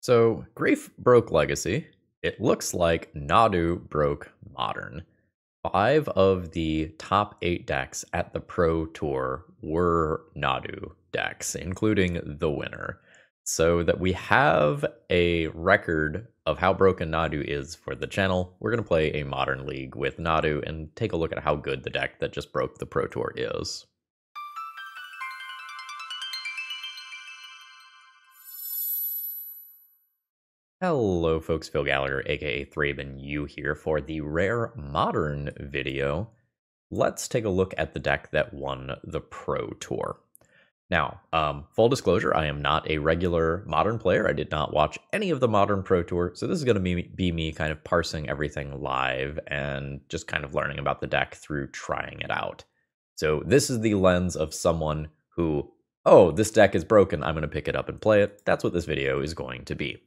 So, Grief broke Legacy. It looks like Nadu broke Modern. 5 of the top 8 decks at the Pro Tour were Nadu decks, including the winner. So that we have a record of how broken Nadu is for the channel, we're going to play a Modern League with Nadu and take a look at how good the deck that just broke the Pro Tour is. Hello folks, Phil Gallagher, aka ThrabenU here for the Rare Modern video. Let's take a look at the deck that won the Pro Tour. Now, full disclosure, I am not a regular Modern player. I did not watch any of the Modern Pro Tour, so this is going to be me kind of parsing everything live and just kind of learning about the deck through trying it out. So this is the lens of someone who, oh, this deck is broken, I'm going to pick it up and play it. That's what this video is going to be.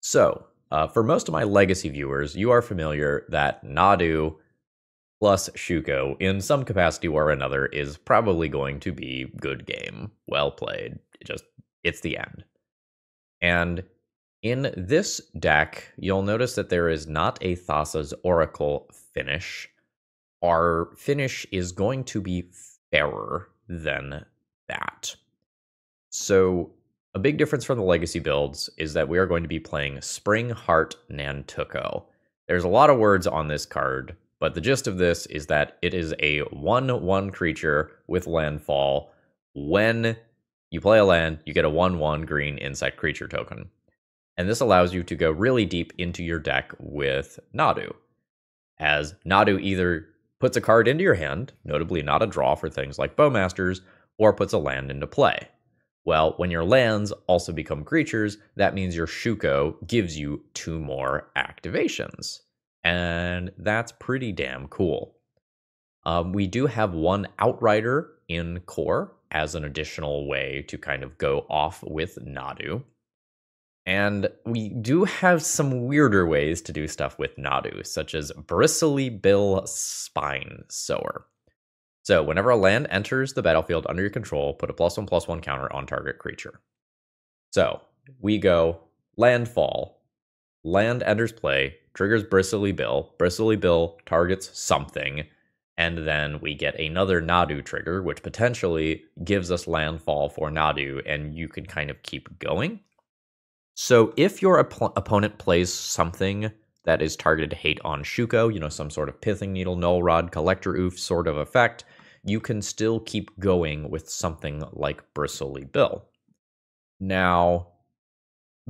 So, for most of my Legacy viewers, you are familiar that Nadu plus Shuko, in some capacity or another, is probably going to be good game. Well played. It's the end. And in this deck, you'll notice that there is not a Thassa's Oracle finish. Our finish is going to be fairer than that. So, a big difference from the Legacy builds is that we are going to be playing Springheart Nantuko. There's a lot of words on this card, but the gist of this is that it is a 1/1 creature with landfall. When you play a land, you get a 1/1 green insect creature token. And this allows you to go really deep into your deck with Nadu, as Nadu either puts a card into your hand, notably not a draw for things like Bowmasters, or puts a land into play. Well, when your lands also become creatures, that means your Shuko gives you 2 more activations. And that's pretty damn cool. We do have 1 Outrider in core as an additional way to kind of go off with Nadu. And we do have some weirder ways to do stuff with Nadu, such as Bristly Spine Sower. So, whenever a land enters the battlefield under your control, put a +1/+1 counter on target creature. So, we go landfall. Land enters play, triggers Bristly Bill targets something, and then we get another Nadu trigger, which potentially gives us landfall for Nadu, and you can kind of keep going. So, if your opponent plays something that is targeted hate on Shuko, some sort of Pithing Needle, Null Rod, Collector Oof sort of effect, you can still keep going with something like Bristly Bill. Now,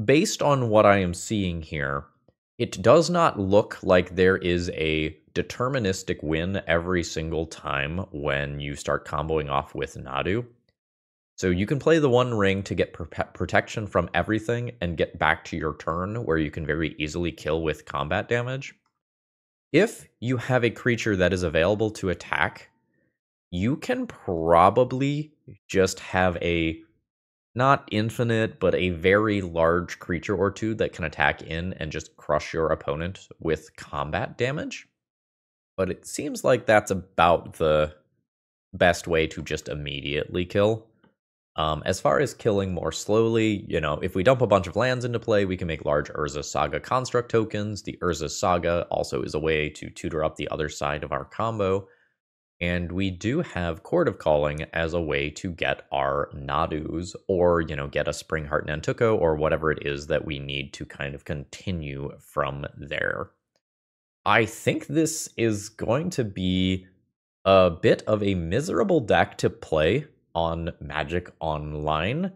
based on what I am seeing here, it does not look like there is a deterministic win every single time when you start comboing off with Nadu. So you can play the 1 ring to get protection from everything and get back to your turn where you can very easily kill with combat damage. If you have a creature that is available to attack, you can probably just have a, not infinite, but a very large creature or 2 that can attack in and just crush your opponent with combat damage. But it seems like that's about the best way to just immediately kill. As far as killing more slowly, if we dump a bunch of lands into play, we can make large Urza Saga construct tokens. The Urza Saga also is a way to tutor up the other side of our combo. And we do have Chord of Calling as a way to get our Nadus, or, get a Springheart Nantuko, or whatever it is that we need to kind of continue from there. I think this is going to be a bit of a miserable deck to play on Magic Online,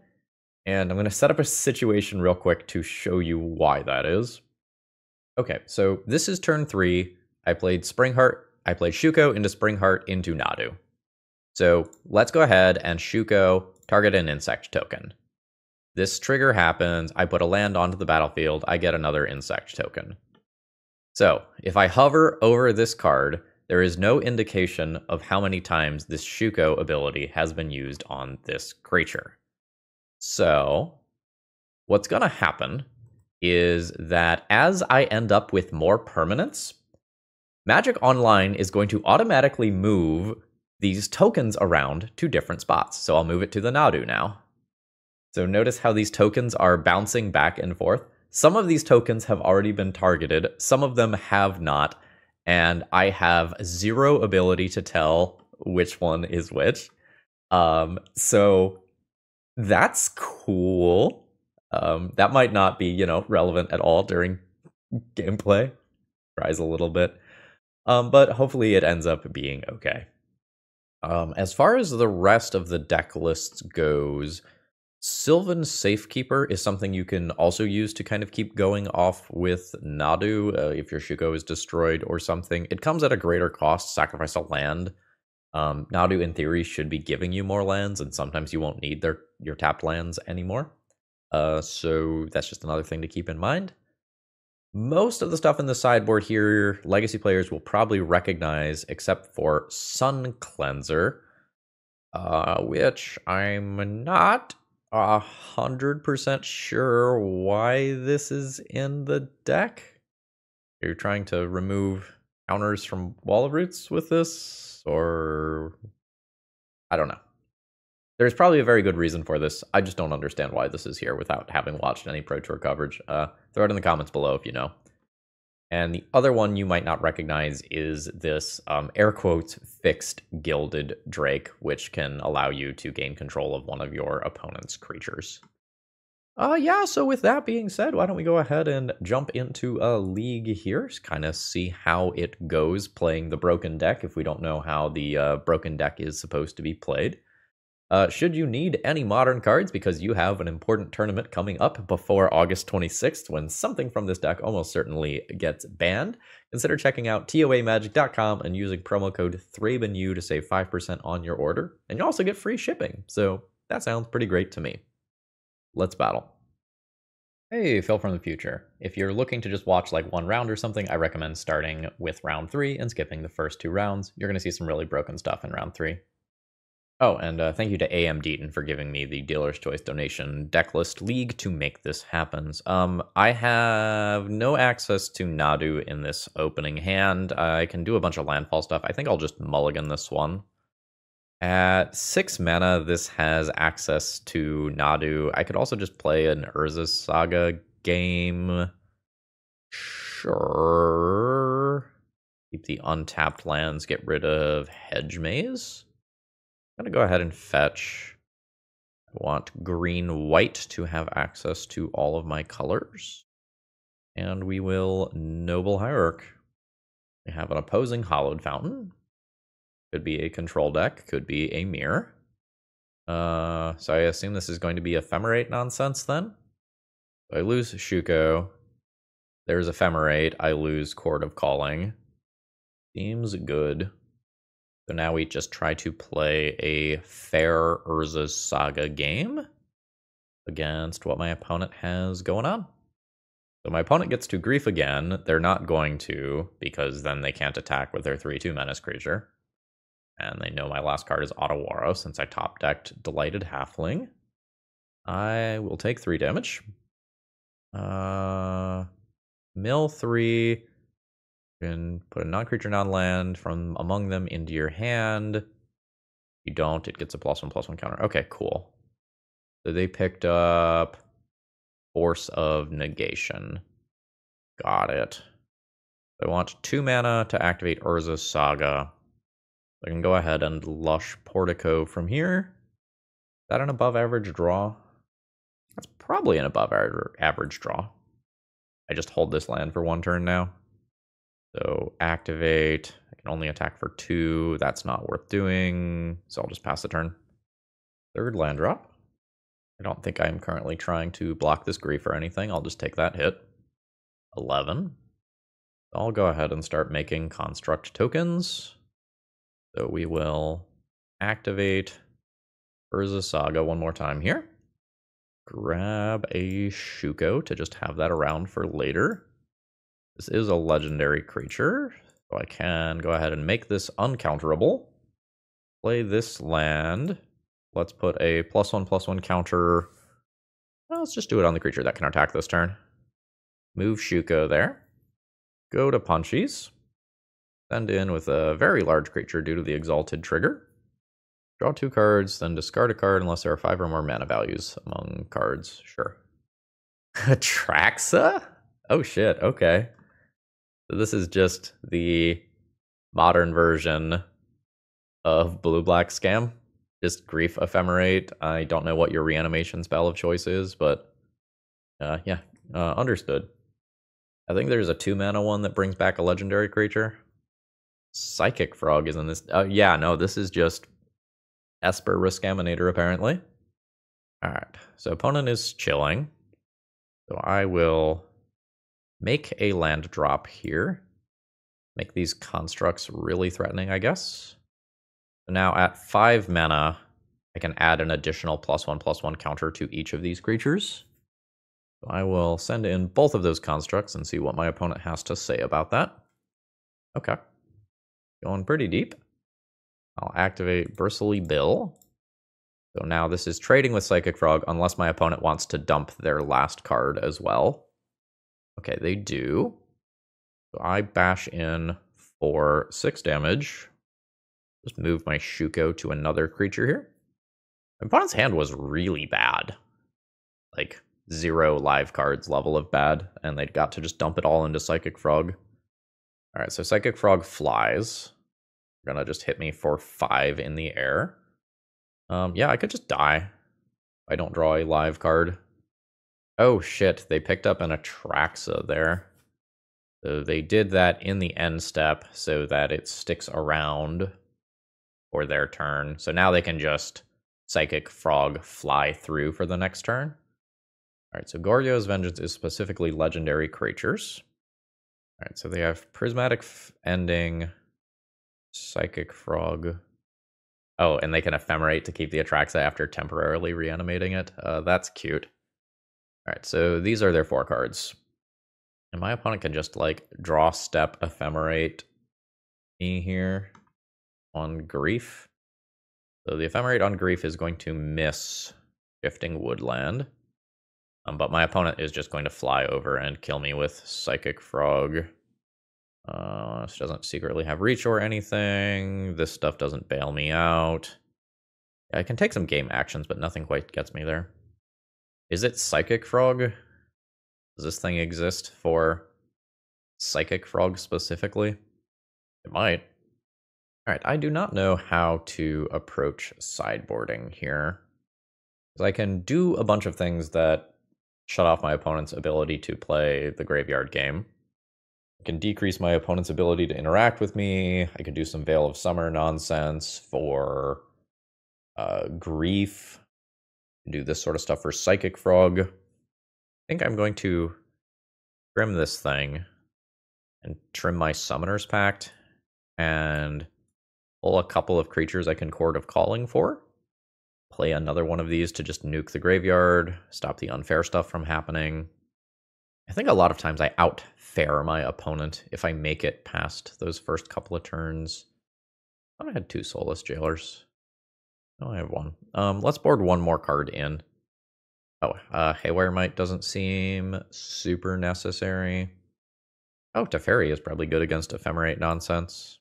and I'm going to set up a situation real quick to show you why that is. Okay, so this is turn 3. I played Shuko into Springheart into Nadu. So let's go ahead and Shuko target an insect token. This trigger happens, I put a land onto the battlefield, I get another insect token. So if I hover over this card, there is no indication of how many times this Shuko ability has been used on this creature. So what's going to happen is that as I end up with more permanents, Magic Online is going to automatically move these tokens around to different spots. So I'll move it to the Nadu now. So notice how these tokens are bouncing back and forth. Some of these tokens have already been targeted, some of them have not, and I have zero ability to tell which one is which. So that's cool. That might not be, relevant at all during gameplay. Tries a little bit. But hopefully it ends up being okay. As far as the rest of the deck lists goes, Sylvan Safekeeper is something you can also use to kind of keep going off with Nadu if your Shuko is destroyed or something. It comes at a greater cost, sacrifice a land. Nadu, in theory, should be giving you more lands, and sometimes you won't need your tapped lands anymore. So that's just another thing to keep in mind. Most of the stuff in the sideboard here, Legacy players will probably recognize, except for Sun Cleanser, which I'm not 100% sure why this is in the deck. You're trying to remove counters from Wall of Roots with this, or I don't know. There's probably a very good reason for this. I just don't understand why this is here without having watched any Pro Tour coverage. Throw it in the comments below if you know. And the other one you might not recognize is this air quotes fixed gilded drake, which can allow you to gain control of one of your opponent's creatures. Yeah, so with that being said, why don't we go ahead and jump into a league here, kind of see how it goes playing the broken deck if we don't know how the broken deck is supposed to be played. Should you need any modern cards because you have an important tournament coming up before August 26th when something from this deck almost certainly gets banned, consider checking out toamagic.com and using promo code ThrabenU to save 5% on your order, and you also get free shipping, so that sounds pretty great to me. Let's battle. Hey, Phil from the future. If you're looking to just watch like one round or something, I recommend starting with round 3 and skipping the first 2 rounds. You're going to see some really broken stuff in round 3. Oh, and thank you to AM Deaton for giving me the Dealer's Choice Donation Decklist League to make this happen. I have no access to Nadu in this opening hand. I can do a bunch of landfall stuff. I think I'll just mulligan this one. At 6 mana, this has access to Nadu. I could also just play an Urza's Saga game. Sure. Keep the untapped lands, get rid of Hedge Maze. I'm going to go ahead and fetch. I want green-white to have access to all of my colors. And we will Noble Hierarch. We have an opposing Hollowed Fountain. Could be a control deck, could be a mirror. So I assume this is going to be ephemerate nonsense then. So I lose Shuko. There's ephemerate. I lose Chord of Calling. Seems good. So now we just try to play a fair Urza's Saga game against what my opponent has going on. So my opponent gets to grief again. They're not going to, because then they can't attack with their 3/2 menace creature. And they know my last card is Otawaro since I top decked Delighted Halfling. I will take 3 damage. Mill 3. You can put a non-creature, non-land from among them into your hand. If you don't, it gets a +1/+1 counter. Okay, cool. So they picked up Force of Negation. Got it. I want 2 mana to activate Urza's Saga. I can go ahead and Lush Portico from here. Is that an above average draw? That's probably an above average draw. I just hold this land for 1 turn now. So activate. I can only attack for 2. That's not worth doing. So I'll just pass the turn. 3rd land drop. I don't think I'm currently trying to block this grief or anything. I'll just take that hit. 11. I'll go ahead and start making construct tokens. So we will activate Urza's Saga one more time here. Grab a Shuko to just have that around for later. This is a legendary creature, so I can go ahead and make this uncounterable. Play this land. Let's put a +1/+1 counter. Well, let's just do it on the creature that can attack this turn. Move Shuko there. Go to Punchies. Send in with a very large creature due to the Exalted trigger. Draw 2 cards, then discard a card unless there are 5 or more mana values among cards. Sure. Traxa? Oh shit, okay. So this is just the modern version of Blue-Black Scam. Just Grief Ephemerate. I don't know what your reanimation spell of choice is, but yeah, understood. I think there's a 2-mana one that brings back a legendary creature. Psychic Frog is in this. Yeah, no, this is just Esper Riskaminator, apparently. Alright, so opponent is chilling. So I will make a land drop here. Make these constructs really threatening, I guess. So now at 5 mana, I can add an additional +1/+1 counter to each of these creatures. So I will send in both of those constructs and see what my opponent has to say about that. Okay. Going pretty deep. I'll activate Bristly Bill. So now this is trading with Psychic Frog unless my opponent wants to dump their last card as well. Okay, they do. So I bash in for 6 damage. Just move my Shuko to another creature here. My opponent's hand was really bad. Like 0 live cards level of bad, and they got to just dump it all into Psychic Frog. Alright, so Psychic Frog flies. They're gonna just hit me for 5 in the air. Yeah, I could just die. I don't draw a live card. Oh shit, they picked up an Atraxa there. So they did that in the end step so that it sticks around for their turn. So now they can just Psychic Frog fly through for the next turn. Alright, so Goryo's Vengeance is specifically legendary creatures. Alright, so they have Prismatic Ending, Psychic Frog. Oh, and they can Ephemerate to keep the Atraxa after temporarily reanimating it. That's cute. Alright, so these are their 4 cards. And my opponent can just, like, draw, step, Ephemerate me here on Grief. So the Ephemerate on Grief is going to miss Shifting Woodland. But my opponent is just going to fly over and kill me with Psychic Frog. This doesn't secretly have reach or anything. This stuff doesn't bail me out. Yeah, I can take some game actions, but nothing quite gets me there. Is it Psychic Frog? Does this thing exist for Psychic Frog specifically? It might. Alright, I do not know how to approach sideboarding here. Because I can do a bunch of things that shut off my opponent's ability to play the graveyard game. I can decrease my opponent's ability to interact with me. I can do some Veil of Summer nonsense for Grief. Do this sort of stuff for Psychic Frog. I think I'm going to trim this thing and trim my Summoner's Pact and pull a couple of creatures I can Chord of Calling for. Play another one of these to just nuke the graveyard, stop the unfair stuff from happening. I think a lot of times I outfare my opponent if I make it past those first couple of turns. I thought I had 2 Soulless Jailers. No, I have 1. Let's board 1 more card in. Oh, Haywire Might doesn't seem super necessary. Oh, Teferi is probably good against Ephemerate nonsense.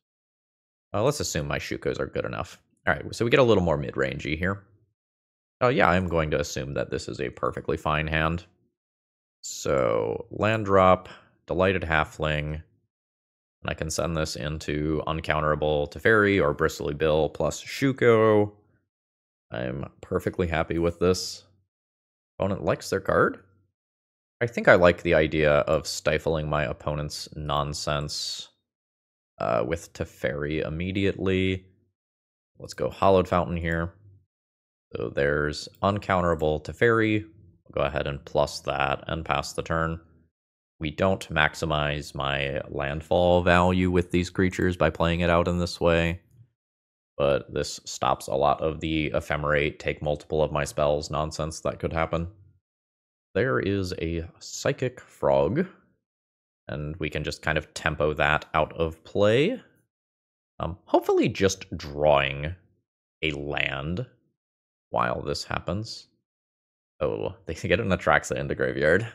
Let's assume my Shukos are good enough. Alright, so we get a little more mid-rangey here. Oh yeah, I'm going to assume that this is a perfectly fine hand. So, land drop, Delighted Halfling, and I can send this into Uncounterable Teferi or Bristly Bill plus Shuko. I'm perfectly happy with this. Opponent likes their card. I think I like the idea of stifling my opponent's nonsense with Teferi immediately. Let's go Hallowed Fountain here. So there's Uncounterable Teferi. We'll go ahead and plus that and pass the turn. We don't maximize my landfall value with these creatures by playing it out in this way. But this stops a lot of the Ephemerate, take multiple of my spells nonsense that could happen. There is a Psychic Frog, and we can just kind of tempo that out of play. Hopefully just drawing a land while this happens. Oh, they get an Atraxa into graveyard.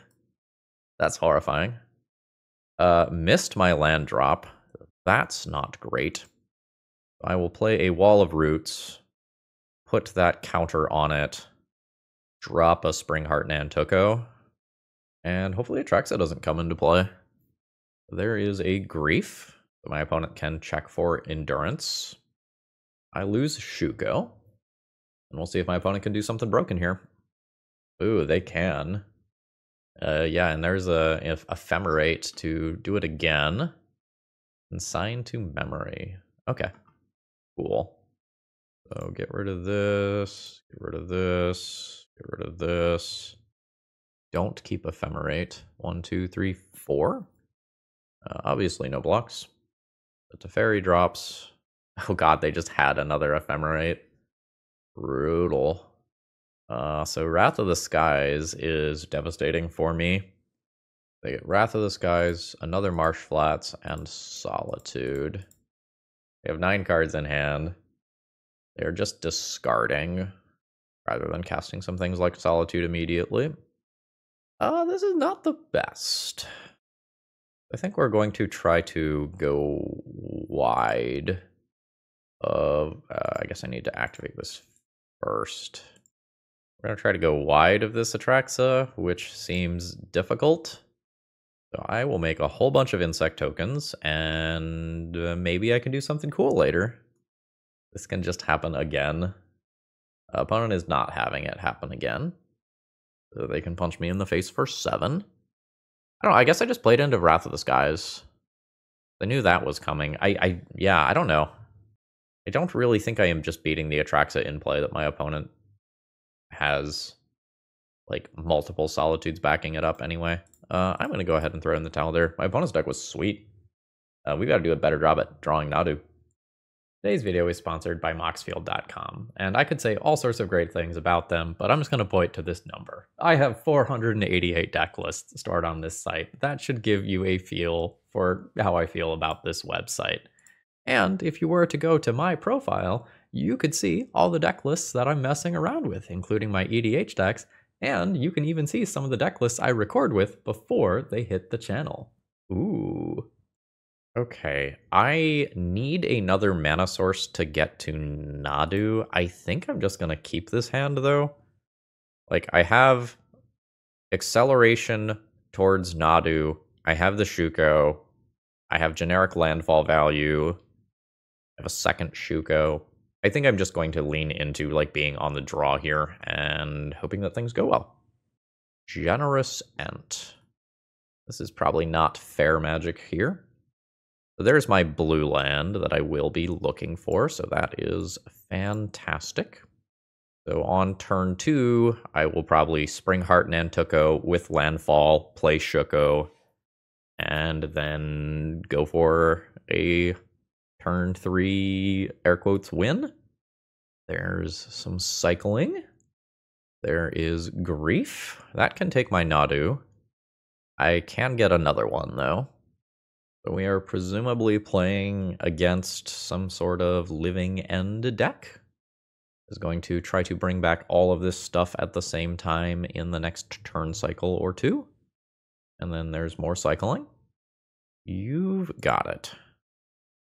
That's horrifying. Missed my land drop. That's not great. I will play a Wall of Roots. put that counter on it, drop a Springheart Nantuko, and hopefully Atraxa doesn't come into play. There is a Grief that my opponent can check for Endurance. I lose Shuko, and we'll see if my opponent can do something broken here. Ooh, they can. Yeah, and there's a Ephemerate to do it again. Consign to memory. Okay, cool. So get rid of this, get rid of this, get rid of this. Don't keep Ephemerate. 1, 2, 3, 4. Obviously no blocks. But the fairy drops. Oh god, they just had another Ephemerate. Brutal. So Wrath of the Skies is devastating for me. They get Wrath of the Skies, another Marsh Flats, and Solitude. They have 9 cards in hand. They're just discarding rather than casting some things like Solitude immediately. This is not the best. I think we're going to try to go wide of... I guess I need to activate this first. We're going to try to go wide of this Atraxa, which seems difficult. So I will make a whole bunch of insect tokens, and maybe I can do something cool later. This can just happen again. Opponent is not having it happen again. So they can punch me in the face for 7. I don't know, I guess I just played into Wrath of the Skies. I knew that was coming. Yeah, I don't know. I don't really think I am just beating the Atraxa in play that my opponent has, like, multiple Solitudes backing it up anyway. I'm going to go ahead and throw in the towel there. My opponent's deck was sweet. We've got to do a better job at drawing Nadu. Today's video is sponsored by Moxfield.com, and I could say all sorts of great things about them, but I'm just going to point to this number. I have 488 deck lists stored on this site. That should give you a feel for how I feel about this website. And if you were to go to my profile, you could see all the deck lists that I'm messing around with, including my EDH decks, and you can even see some of the deck lists I record with before they hit the channel. Ooh. Okay, I need another mana source to get to Nadu. I think I'm just going to keep this hand, though. Like, I have acceleration towards Nadu. I have the Shuko. I have generic landfall value. I have a second Shuko. I think I'm just going to lean into, like, being on the draw here and hoping that things go well. Generous Ent. This is probably not fair magic here. So there's my blue land that I will be looking for, so that is fantastic. So on turn 2, I will probably Springheart Nantuko with landfall, play Shuko, and then go for a turn 3 air quotes win. There's some cycling. There is Grief. That can take my Nadu. I can get another one, though. So we are presumably playing against some sort of living end deck. Is going to try to bring back all of this stuff at the same time in the next turn cycle or 2. And then there's more cycling. You've got it.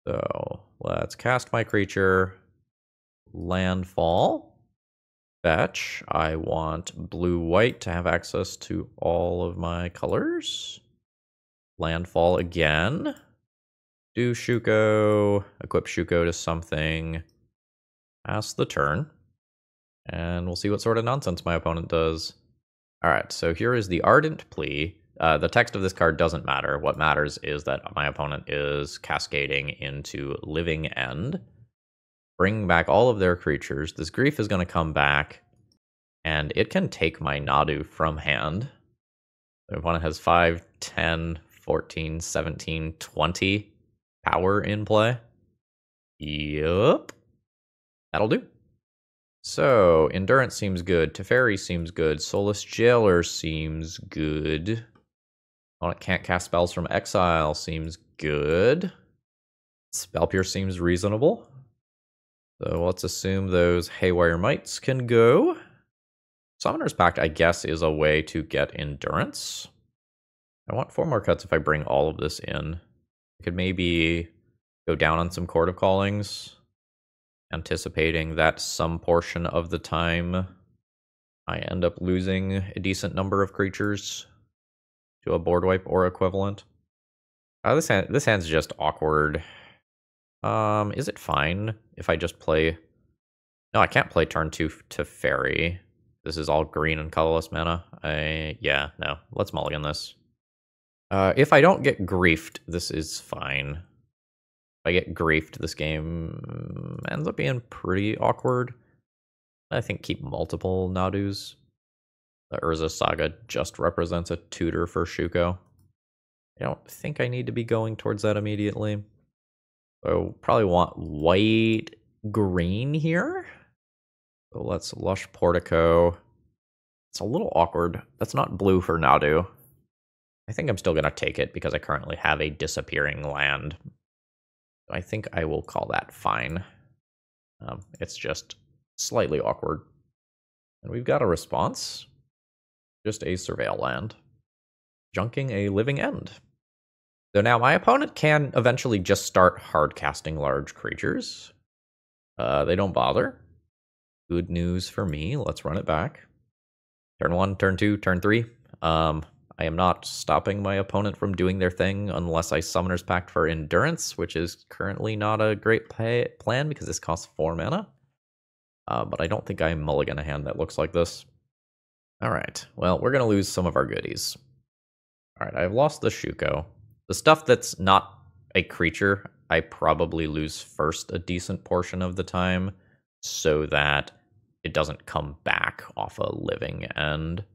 So let's cast my creature. Landfall. Fetch. I want blue-white to have access to all of my colors. Landfall again. Do Shuko. Equip Shuko to something. Pass the turn. And we'll see what sort of nonsense my opponent does. Alright, so here is the Ardent Plea. The text of this card doesn't matter. What matters is that my opponent is cascading into Living End. Bring back all of their creatures. This Grief is going to come back. And it can take my Nadu from hand. My opponent has 5, 10, 14, 17, 20 power in play. Yup. That'll do. So, Endurance seems good. Teferi seems good. Soulless Jailer seems good. Opponent can't cast spells from exile seems good. Spell Pierce seems reasonable. So let's assume those Haywire Mites can go. Summoner's Pact, I guess, is a way to get Endurance. I want 4 more cuts if I bring all of this in. I could maybe go down on some Court of Callings. anticipating that some portion of the time I end up losing a decent number of creatures to a board wipe or equivalent. This hand's just awkward. Is it fine if I just play... No, I can't play turn 2 to fairy. This is all green and colorless mana. Yeah, no. Let's mulligan this. If I don't get griefed, this is fine. If I get griefed, this game ends up being pretty awkward. I think keep multiple Nadus. The Urza Saga just represents a tutor for Shuko. I don't think I need to be going towards that immediately. So probably want white green here. So let's Lush Portico. It's a little awkward. That's not blue for Nadu. I think I'm still going to take it because I currently have a disappearing land. I think I will call that fine. It's just slightly awkward. And we've got a response. Just a surveil land. Junking a living end. So now my opponent can eventually just start hard casting large creatures. They don't bother. Good news for me. Let's run it back. Turn 1, turn 2, turn 3. I am not stopping my opponent from doing their thing unless I Summoner's Pact for Endurance, which is currently not a great plan because this costs 4 mana. But I don't think I mulligan a hand that looks like this. Alright, well, we're going to lose some of our goodies. Alright, I've lost the Shuko. The stuff that's not a creature, I probably lose first a decent portion of the time so that it doesn't come back off a living end.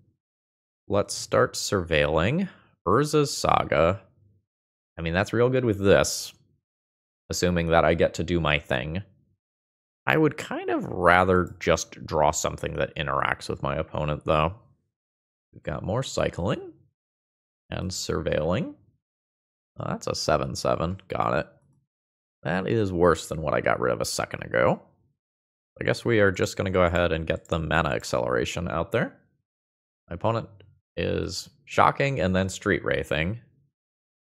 Let's start surveilling. Urza's Saga. I mean, that's real good with this, assuming that I get to do my thing. I would kind of rather just draw something that interacts with my opponent, though. We've got more cycling and surveilling. Oh, that's a 7/7. Got it. That is worse than what I got rid of a second ago. I guess we are just going to go ahead and get the mana acceleration out there. My opponent is shocking and then street wraithing.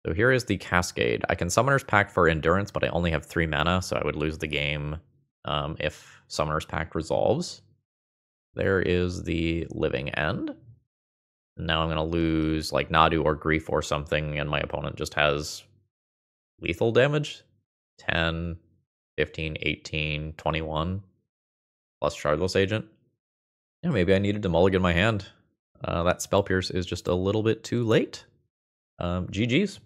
So here is the Cascade. I can Summoner's Pact for Endurance, but I only have 3 mana, so I would lose the game if Summoner's Pact resolves. There is the Living End. Now I'm going to lose like Nadu or Grief or something, and my opponent just has lethal damage. 10, 15, 18, 21, plus Shardless Agent. Yeah, maybe I needed to mulligan my hand. That Spell Pierce is just a little bit too late. GG's.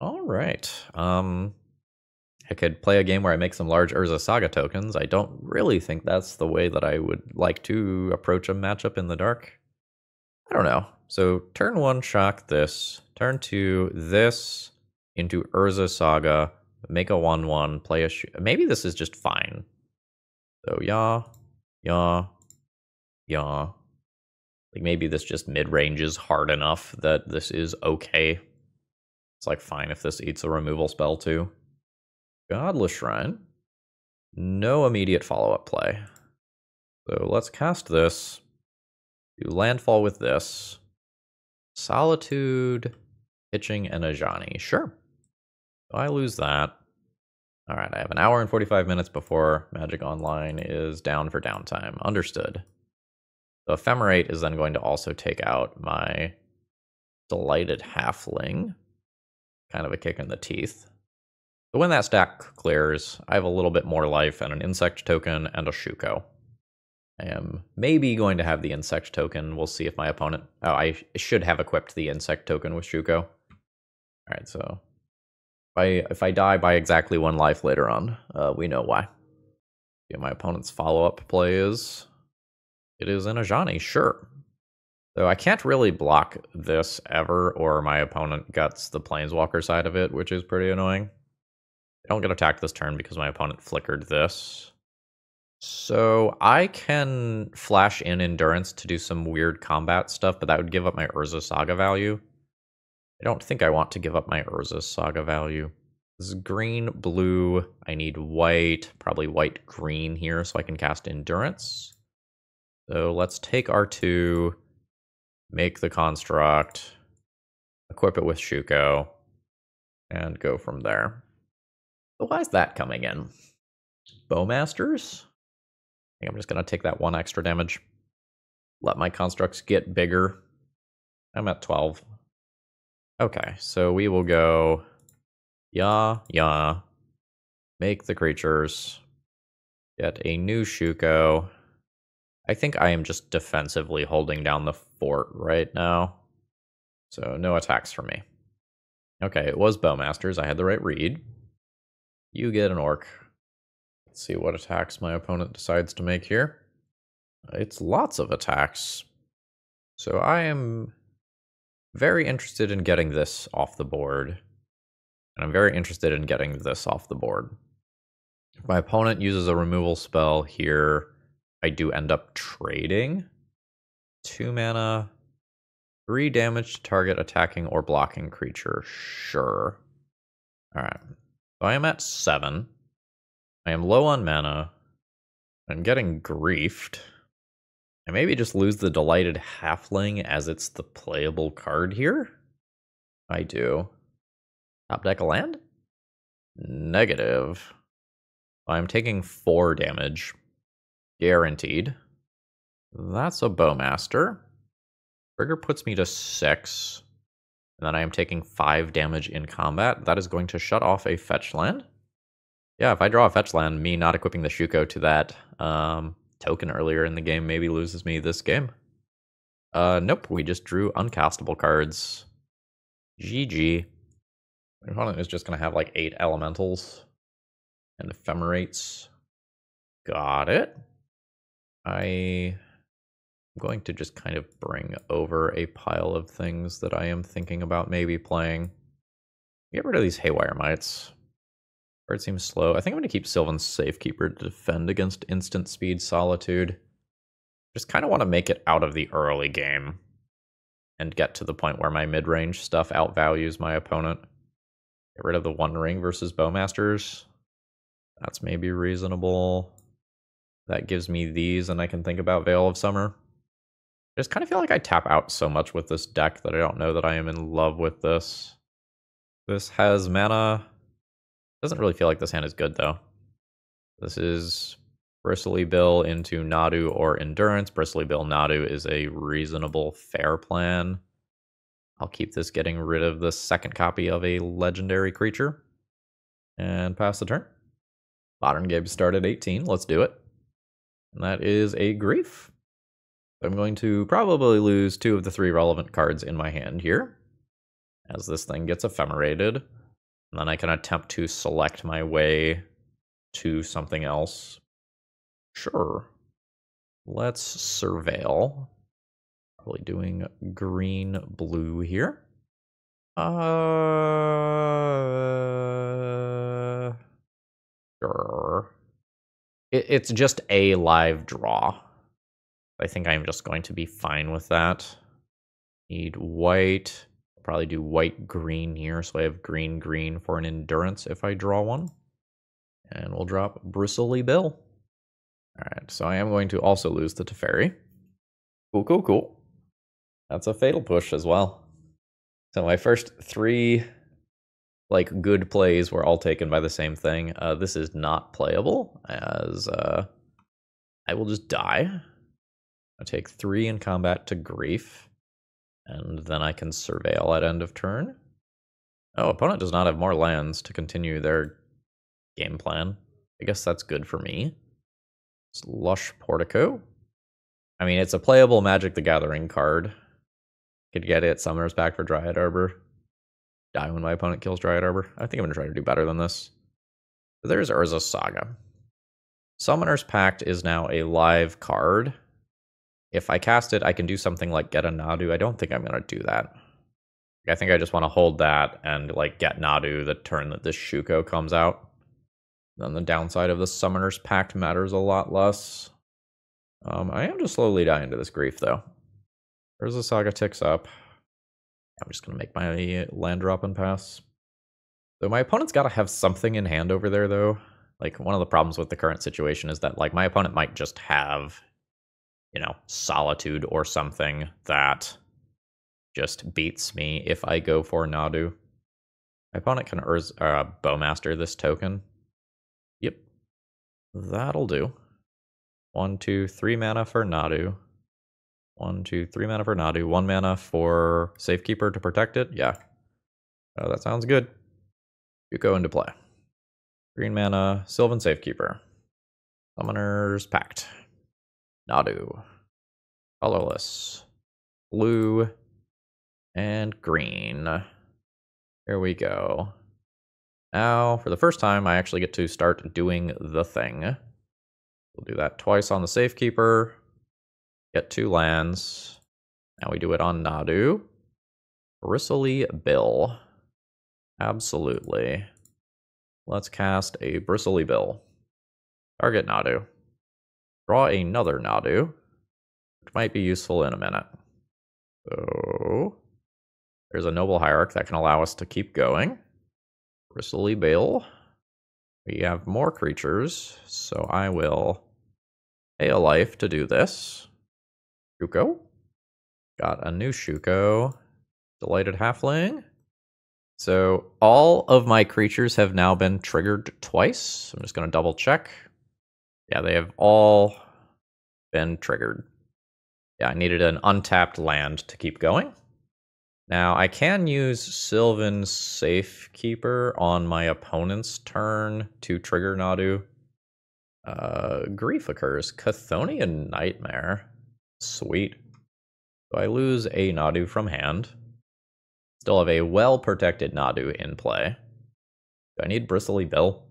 All right. I could play a game where I make some large Urza Saga tokens. I don't really think that's the way that I would like to approach a matchup in the dark. I don't know. So turn 1, shock this. Turn 2, this into Urza Saga. Make a 1/1, play a... Maybe this is just fine. So yeah. Like maybe this just mid-range is hard enough that this is okay. It's like fine if this eats a removal spell too. Godless Shrine. No immediate follow-up play. So let's cast this. Do landfall with this. Solitude, Pitching, and Ajani. Sure. So I lose that. Alright, I have an hour and 45 minutes before Magic Online is down for downtime. Understood. The Ephemerate is then going to also take out my Delighted Halfling. Kind of a kick in the teeth. But when that stack clears, I have a little bit more life and an Insect token and a Shuko. I am maybe going to have the Insect token. We'll see if my opponent... Oh, I should have equipped the Insect token with Shuko. Alright, so... If I die by exactly 1 life later on, we know why. Yeah, my opponent's follow-up play is... It is an Ajani, sure. So I can't really block this ever, or my opponent gets the Planeswalker side of it, which is pretty annoying. I don't get attacked this turn because my opponent flickered this. So I can flash in Endurance to do some weird combat stuff, but that would give up my Urza Saga value. I don't think I want to give up my Urza Saga value. This is green, blue. I need white, probably white, green here so I can cast Endurance. So let's take our 2, make the construct, equip it with Shuko, and go from there. So why is that coming in? Bowmasters. I think I'm just going to take that 1 extra damage. Let my constructs get bigger. I'm at 12. Okay, so we will go... Yeah. Make the creatures. Get a new Shuko. I think I am just defensively holding down the fort right now. So no attacks for me. Okay, it was Bowmasters. I had the right read. You get an orc. Let's see what attacks my opponent decides to make here. It's lots of attacks. So I am very interested in getting this off the board. And I'm very interested in getting this off the board. If my opponent uses a removal spell here, I do end up trading. 2 mana, 3 damage to target attacking or blocking creature. Sure. Alright. So I am at 7. I am low on mana. I'm getting griefed. I maybe just lose the Delighted Halfling as it's the playable card here. I do. Top deck a land? Negative. I'm taking 4 damage. Guaranteed. That's a Bowmaster. Trigger puts me to 6. And then I am taking 5 damage in combat. That is going to shut off a fetch land. Yeah, if I draw a fetch land, me not equipping the Shuko to that token earlier in the game maybe loses me this game. Nope, we just drew uncastable cards. GG. My opponent is just going to have like 8 elementals and ephemerates. Got it. I'm going to just kind of bring over a pile of things that I am thinking about maybe playing. Get rid of these Haywire Mites. Card seems slow. I think I'm going to keep Sylvan's Safekeeper to defend against instant speed Solitude. Just kind of want to make it out of the early game and get to the point where my mid-range stuff outvalues my opponent. Get rid of the One Ring versus Bowmasters. That's maybe reasonable. That gives me these, and I can think about Veil of Summer. I just kind of feel like I tap out so much with this deck that I don't know that I am in love with this. This has mana. Doesn't really feel like this hand is good, though. This is Bristly Bill into Nadu or Endurance. Bristly Bill Nadu is a reasonable, fair plan. I'll keep this getting rid of the second copy of a legendary creature. And pass the turn. Modern game started 18. Let's do it. And that is a grief. I'm going to probably lose 2 of the 3 relevant cards in my hand here, as this thing gets ephemerated. And then I can attempt to select my way to something else. Sure. Let's surveil. Probably doing green-blue here. Sure. It's just a live draw. I think I'm just going to be fine with that. Need white. Probably do white-green here, so I have green-green for an Endurance if I draw one. And we'll drop Bristly Bill. Alright, so I am going to also lose the Teferi. Cool. That's a Fatal Push as well. So my first 3 good plays were all taken by the same thing. This is not playable, as I will just die. I'll take 3 in combat to grief. And then I can surveil at end of turn. Oh, opponent does not have more lands to continue their game plan. I guess that's good for me. It's Lush Portico. I mean, it's a playable Magic the Gathering card. Could get it Summoner's Pact for Dryad Arbor. Die when my opponent kills Dryad Arbor. I think I'm going to try to do better than this. There's Urza Saga. Summoner's Pact is now a live card. If I cast it, I can do something like get a Nadu. I don't think I'm going to do that. I think I just want to hold that and get Nadu the turn that this Shuko comes out. Then the downside of the Summoner's Pact matters a lot less. I am just slowly dying to this grief, though. There's a Saga ticks up. I'm just going to make my land drop and pass. So my opponent's got to have something in hand over there, though. One of the problems with the current situation is that, my opponent might just have, Solitude or something that just beats me if I go for Nadu. My opponent can Bowmaster this token. Yep. That'll do. 1, 2, 3 mana for Nadu. 1, 2, 3 mana for Nadu. 1 mana for Safekeeper to protect it. Yeah. Oh, that sounds good. Shuko into play. Green mana, Sylvan Safekeeper. Summoner's Pact. Nadu. Colorless. Blue. And green. Here we go. Now, for the first time, I actually get to start doing the thing. We'll do that twice on the Safekeeper. Get 2 lands. Now we do it on Nadu. Bristly Bill. Absolutely. Let's cast a Bristly Bill. Target Nadu. Draw another Nadu, which might be useful in a minute. So, there's a Noble Hierarch that can allow us to keep going. Bristly Bill. We have more creatures, so I will pay a life to do this. Shuko. Got a new Shuko. Delighted Halfling. So all of my creatures have now been triggered twice. I'm just going to double check. Yeah, they have all been triggered. Yeah, I needed an untapped land to keep going. Now, I can use Sylvan Safekeeper on my opponent's turn to trigger Nadu. Grief occurs. Chthonian Nightmare. Sweet. So I lose a Nadu from hand. Still have a well-protected Nadu in play. Do I need Bristly Bill?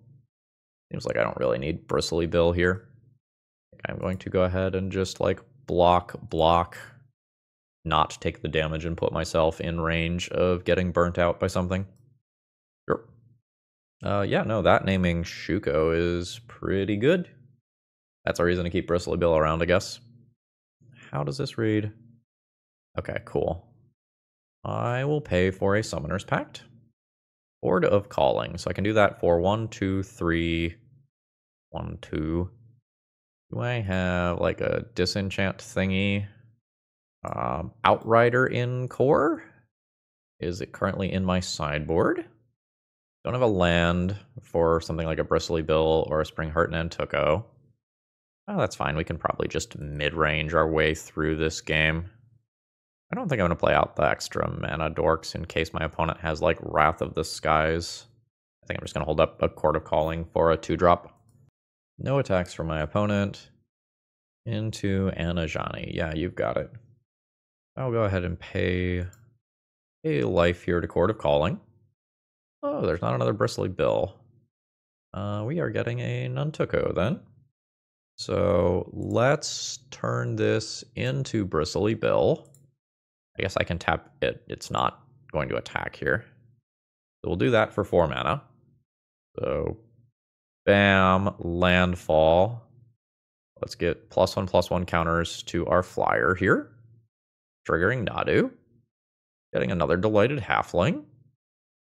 Seems like I don't really need Bristly Bill here. I'm going to go ahead and just, like, block, not take the damage and put myself in range of getting burnt out by something. Sure. Yeah, no, that naming Shuko is pretty good. That's a reason to keep Bristly Bill around, I guess. How does this read? Okay, cool. I will pay for a Summoner's Pact. Board of Calling. So I can do that for 1, 2, 3, 1, 2. Do I have like a disenchant thingy? Outrider in core? Is it currently in my sideboard? Don't have a land for something like a Bristly Bill or a Springheart Nantuko. Oh, that's fine. We can probably just mid-range our way through this game. I don't think I'm going to play out the extra mana dorks in case my opponent has, like, Wrath of the Skies. I think I'm just going to hold up a Court of Calling for a 2-drop. No attacks from my opponent. Into Anajani. Yeah, you've got it. I'll go ahead and pay a life here to Court of Calling. Oh, there's not another Bristly Bill. We are getting a Nantuko then. So let's turn this into Bristly Bill. I guess I can tap it. It's not going to attack here. So we'll do that for 4 mana. So, bam, landfall. Let's get +1/+1 counters to our flyer here. Triggering Nadu. Getting another Delighted Halfling.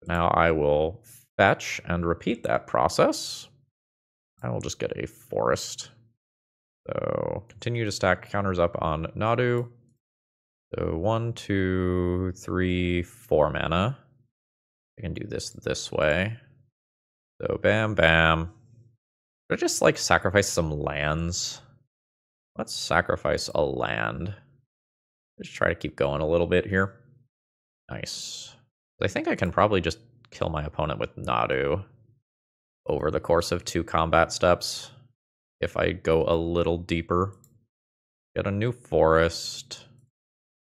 Now I will fetch and repeat that process. I will just get a forest. So, continue to stack counters up on Nadu. So 1, 2, 3, 4 mana. I can do this way. So bam, bam. Should I just like sacrifice some lands? Let's sacrifice a land. Just try to keep going a little bit here. Nice. I think I can probably just kill my opponent with Nadu over the course of 2 combat steps if I go a little deeper. Get a new forest.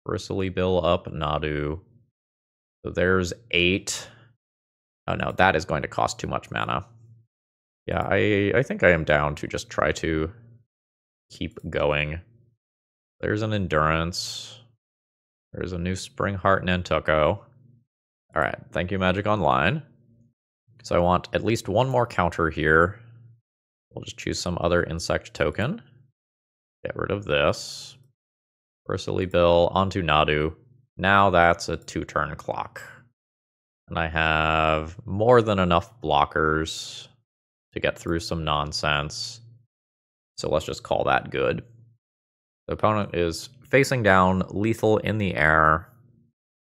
Bristly Bill up, Nadu. So there's 8. Oh no, that is going to cost too much mana. Yeah, I think I am down to just try to keep going. There's an Endurance. There's a new Springheart Nantuko. Alright, thank you, Magic Online. So I want at least 1 more counter here. We'll just choose some other insect token. Get rid of this. Bristly Bill onto Nadu. Now that's a 2-turn clock. And I have more than enough blockers to get through some nonsense. So let's just call that good. The opponent is facing down, lethal in the air.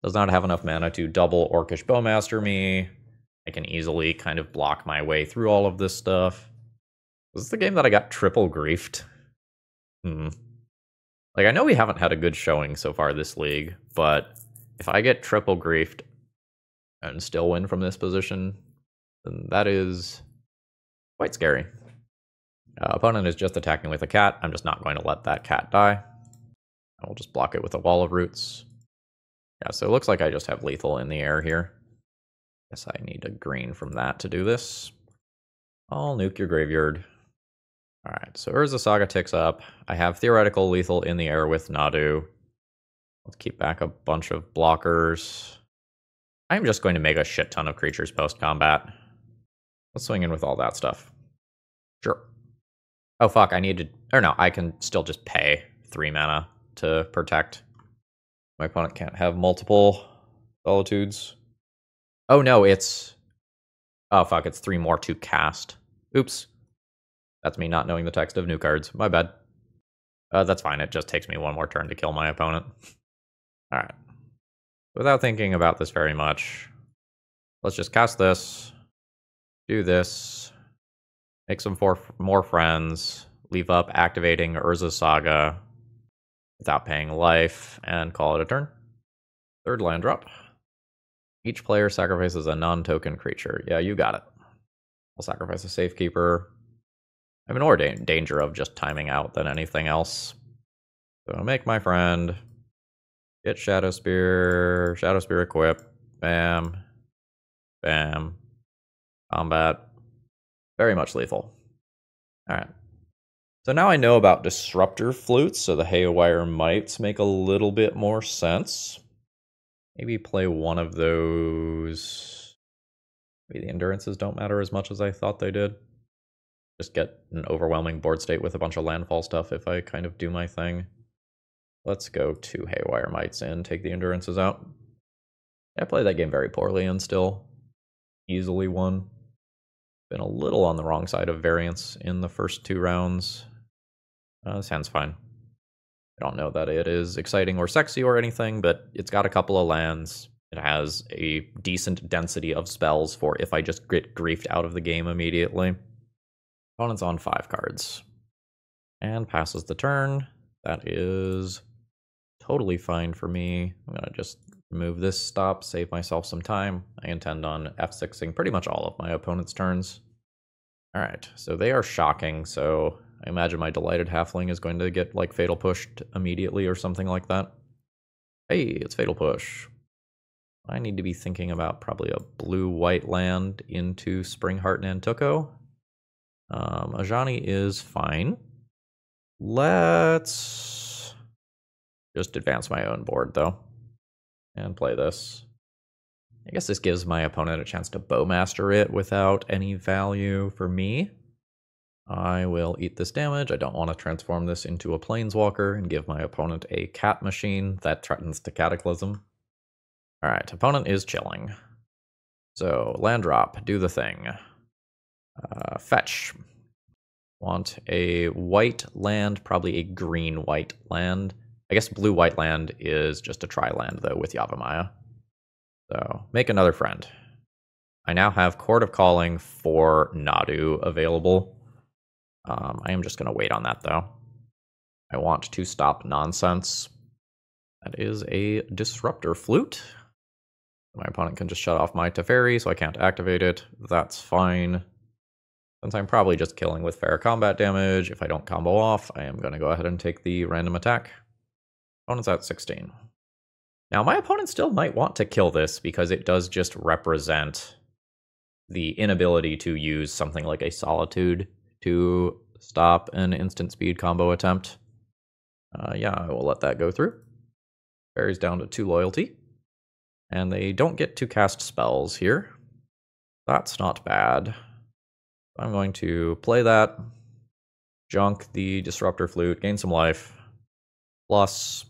Does not have enough mana to double Orcish Bowmaster me. I can easily kind of block my way through all of this stuff. Was this the game that I got triple griefed? Like, I know we haven't had a good showing so far this league, but if I get triple griefed and still win from this position, then that is quite scary. Opponent is just attacking with a cat. I'm just not going to let that cat die. I'll just block it with a wall of roots. Yeah, so it looks like I just have lethal in the air here. Guess I need a green from that to do this. I'll nuke your graveyard. Alright, so Urza Saga ticks up. I have theoretical lethal in the air with Nadu. Let's keep back a bunch of blockers. I'm just going to make a shit ton of creatures post-combat. Let's swing in with all that stuff. Sure. Oh fuck, I needed... Or no, I can still just pay 3 mana to protect. My opponent can't have multiple Solitudes. Oh no, it's... Oh fuck, it's 3 more to cast. Oops. That's me not knowing the text of new cards. My bad. That's fine, it just takes me 1 more turn to kill my opponent. Alright. Without thinking about this very much, let's just cast this, do this, make some more friends, leave up activating Urza Saga without paying life, and call it a turn. 3rd land drop. Each player sacrifices a non-token creature. Yeah, you got it. I'll sacrifice a Safekeeper. I'm in more danger of just timing out than anything else. So make my friend. Get Shadow Spear equip. Bam. Bam. Combat. Very much lethal. Alright. So now I know about Disruptor Flutes, so the Haywire Mites make a little bit more sense. Maybe play one of those. Maybe the Endurances don't matter as much as I thought they did. Just get an overwhelming board state with a bunch of landfall stuff if I kind of do my thing. Let's go 2 Haywire Mites and take the Endurances out. I played that game very poorly and still easily won. Been a little on the wrong side of variance in the first 2 rounds. This hand's fine. I don't know that it is exciting or sexy or anything, but it's got a couple of lands. It has a decent density of spells for if I just get griefed out of the game immediately. Opponent's on 5 cards. And passes the turn. That is totally fine for me. I'm going to just remove this stop, save myself some time. I intend on F6ing pretty much all of my opponent's turns. Alright, so they are shocking, so I imagine my Delighted Halfling is going to get, like, Fatal Pushed immediately or something like that. Hey, it's Fatal Push. I need to be thinking about probably a blue-white land into Springheart Nantuko. Ajani is fine. Let's just advance my own board, though, and play this. I guess this gives my opponent a chance to Bowmaster it without any value for me. I will eat this damage. I don't want to transform this into a Planeswalker and give my opponent a cat machine that threatens to Cataclysm. Alright, opponent is chilling. So, land drop, do the thing. Fetch. Want a white land, probably a green-white land. I guess blue-white land is just a tri-land, though, with Yavimaya. So, make another friend. I now have Court of Calling for Nadu available. I am just going to wait on that, though. I want to stop nonsense. That is a Disruptor Flute. My opponent can just shut off my Teferi, so I can't activate it. That's fine. Since I'm probably just killing with fair combat damage, if I don't combo off, I am going to go ahead and take the random attack. Opponent's at 16. Now, my opponent still might want to kill this because it does just represent the inability to use something like a Solitude to stop an instant speed combo attempt. Yeah, I will let that go through. Varies down to 2 loyalty. And they don't get to cast spells here. That's not bad. I'm going to play that, junk the Disruptor Flute, gain some life, plus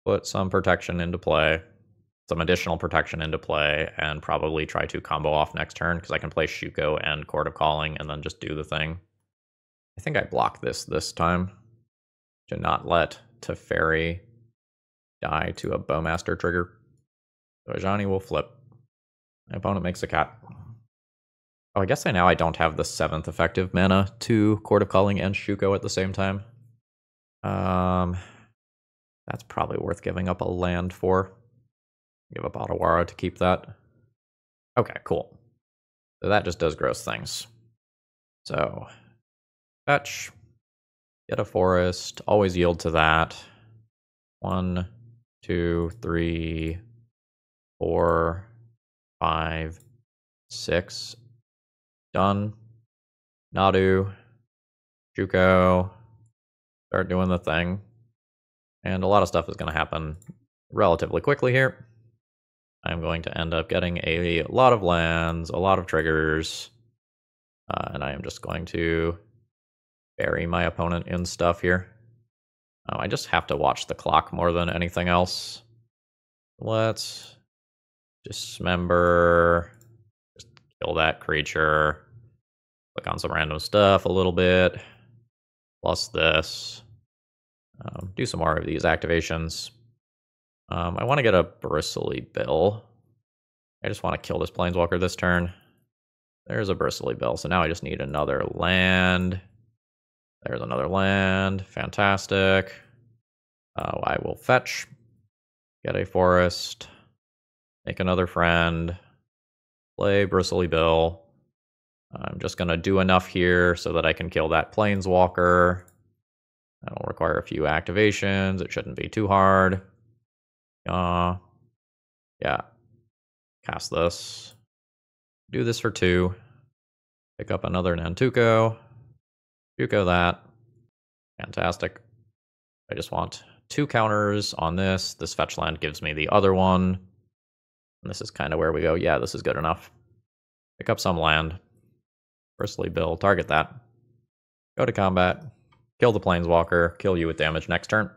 put some protection into play, some additional protection into play, and probably try to combo off next turn, because I can play Shuko and Court of Calling and then just do the thing. I think I block this time to not let Teferi die to a Bowmaster trigger. So Ajani will flip. My opponent makes a cat. Oh, I guess I don't have the 7th effective mana to Court of Calling and Shuko at the same time. That's probably worth giving up a land for. Give up Otawara to keep that. Okay, cool. So that just does gross things. So, fetch. Get a forest. Always yield to that. 1, 2, 3, 4, 5, 6. Done. Nadu. Shuko. Start doing the thing. And a lot of stuff is going to happen relatively quickly here. I'm going to end up getting a lot of lands, a lot of triggers, and I am just going to bury my opponent in stuff here. I just have to watch the clock more than anything else. Let's dismember, just kill that creature, click on some random stuff a little bit, plus this. Do some more of these activations. I want to get a Bristly Bill. I just want to kill this Planeswalker this turn. There's a Bristly Bill, so now I just need another land. There's another land. Fantastic. I will fetch. Get a forest. Make another friend. Play Bristly Bill. I'm just going to do enough here so that I can kill that Planeswalker. That'll require a few activations. It shouldn't be too hard. Yeah. Cast this. Do this for 2. Pick up another Nantuko. Shuko that. Fantastic. I just want 2 counters on this. This fetch land gives me the other one. And this is kind of where we go. Yeah, this is good enough. Pick up some land. Bristly Bill, target that. Go to combat. Kill the Planeswalker. Kill you with damage next turn.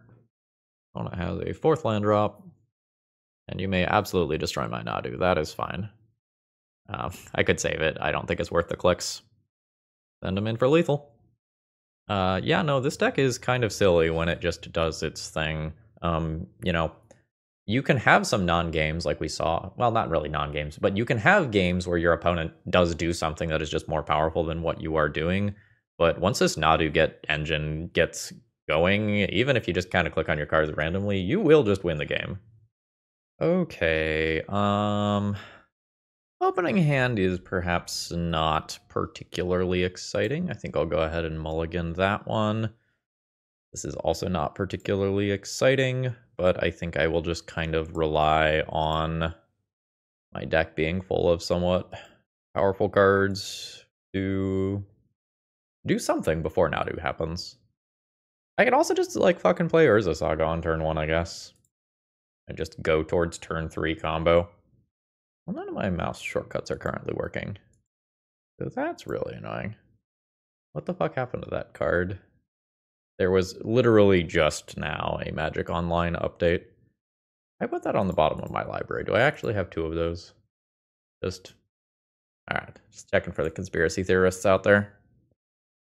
Opponent has a 4th land drop. And you may absolutely destroy my Nadu. That is fine. I could save it. I don't think it's worth the clicks. Send him in for lethal. Yeah, no, this deck is kind of silly when it just does its thing. You know, you can have some non-games like we saw. Well, not really non-games, but you can have games where your opponent does do something that is just more powerful than what you are doing. But once this Nadu engine gets going, even if you just kind of click on your cards randomly, you will just win the game. Okay, opening hand is perhaps not particularly exciting. I think I'll go ahead and mulligan that one. This is also not particularly exciting, but I think I will just kind of rely on my deck being full of somewhat powerful cards to do something before Nadu happens. I could also just, like, fucking play Urza Saga on turn 1, I guess. And just go towards turn 3 combo. Well, none of my mouse shortcuts are currently working. So that's really annoying. What the fuck happened to that card? There was literally just now a Magic Online update. I put that on the bottom of my library. Do I actually have 2 of those? Alright, just checking for the conspiracy theorists out there.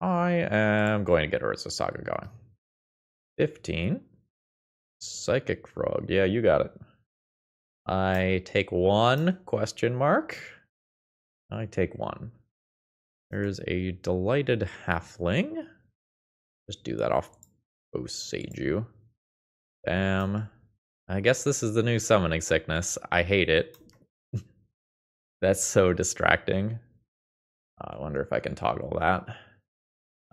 I am going to get Urza Saga going. 15. Psychic Frog. Yeah, you got it. I take 1, question mark. I take 1. There's a Delighted Halfling. Just do that off Oseiju. Bam. I guess this is the new Summoning Sickness. I hate it. That's so distracting. I wonder if I can toggle that.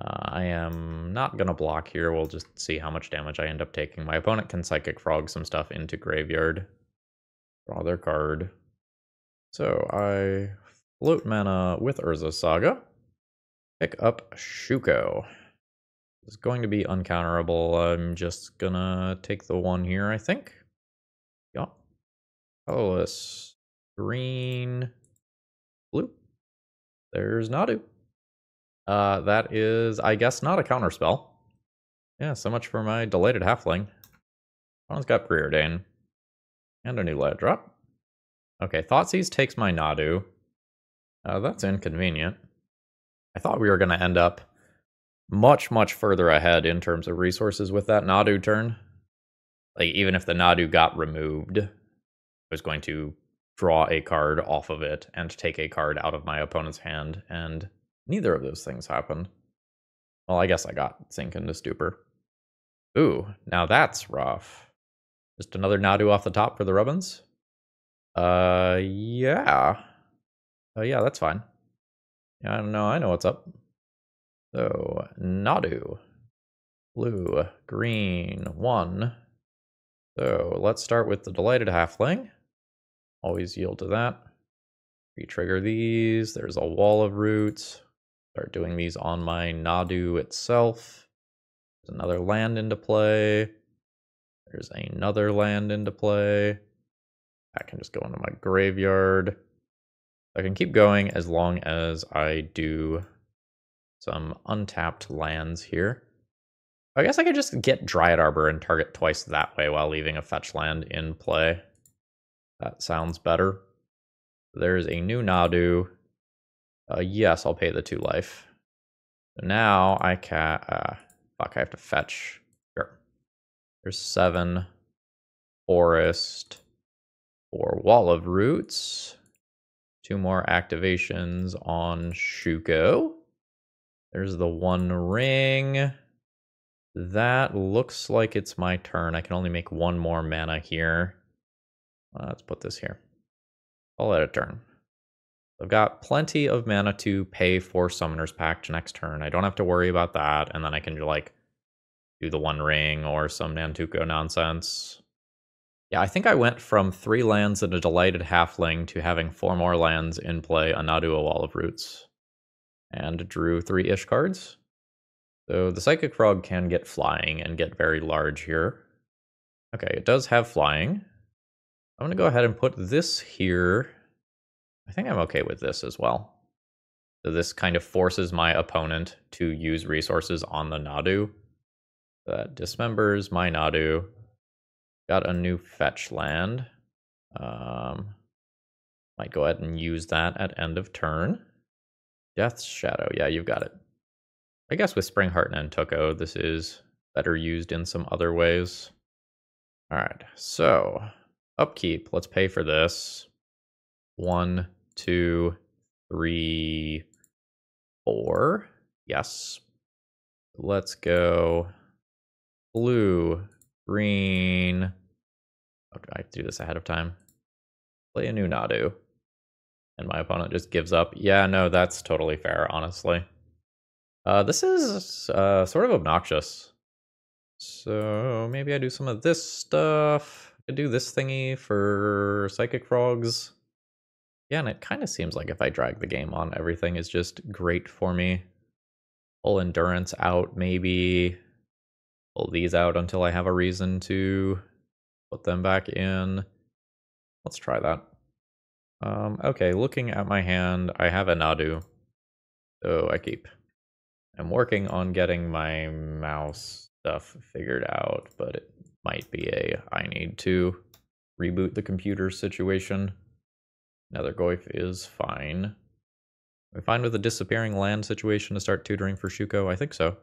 I am not going to block here. We'll just see how much damage I end up taking. My opponent can Psychic Frog some stuff into Graveyard. Draw their card. So I float mana with Urza Saga. Pick up Shuko. It's going to be uncounterable. I'm just gonna take the 1 here, I think. Yeah. Colorless. Green. Blue. There's Nadu. That is, I guess, not a counterspell. Yeah, so much for my Delighted Halfling. One's got Preordain. And a new land drop. Okay, Thoughtseize takes my Nadu. That's inconvenient. I thought we were going to end up much, much further ahead in terms of resources with that Nadu turn. Like, even if the Nadu got removed, I was going to draw a card off of it and take a card out of my opponent's hand, and neither of those things happened. Well, I guess I got Sink into Stupor. Ooh, now that's rough. Just another Nadu off the top for the Rubbins? Yeah. Yeah, that's fine. Yeah, I know what's up. So, Nadu. Blue, green, 1. So, let's start with the Delighted Halfling. Always yield to that. Re-trigger these. There's a wall of roots. Start doing these on my Nadu itself. There's another land into play. There's another land into play. That can just go into my graveyard. I can keep going as long as I do some untapped lands here. I guess I could just get Dryad Arbor and target twice that way while leaving a fetch land in play. That sounds better. There's a new Nadu. Yes, I'll pay the 2 life. So now I can... fuck, I have to fetch. Sure. There's 7. Forest. 4 Wall of Roots. 2 more activations on Shuko. There's the 1 ring. That looks like it's my turn. I can only make 1 more mana here. Let's put this here. I'll let it turn. I've got plenty of mana to pay for Summoner's Pact next turn. I don't have to worry about that, and then I can like do the 1 ring or some Nantuko nonsense. Yeah, I think I went from 3 lands and a Delighted Halfling to having 4 more lands in play, a Nadu, a Wall of Roots, and drew 3-ish cards. So the Psychic Frog can get flying and get very large here. Okay, it does have flying. I'm going to go ahead and put this here. I think I'm okay with this as well. So this kind of forces my opponent to use resources on the Nadu. That dismembers my Nadu. Got a new fetch land. Might go ahead and use that at end of turn. Death's Shadow. Yeah, you've got it. I guess with Springheart and Nantuko, this is better used in some other ways. All right, so upkeep. Let's pay for this. 1, 2, 3, 4. Yes. Let's go blue, green. Okay, I do this ahead of time. Play a new Nadu. And my opponent just gives up. Yeah, no, that's totally fair, honestly. This is sort of obnoxious. So maybe I do some of this stuff. I could do this thingy for Psychic Frogs. Yeah, and it kind of seems like if I drag the game on, everything is just great for me. Pull Endurance out, maybe. Pull these out until I have a reason to put them back in. Let's try that. Okay, looking at my hand, I have a Nadu. So I keep. I'm working on getting my mouse stuff figured out, but it might be I need to reboot the computer situation. Another Goif is fine. We're fine with the disappearing land situation to start tutoring for Shuko? I think so.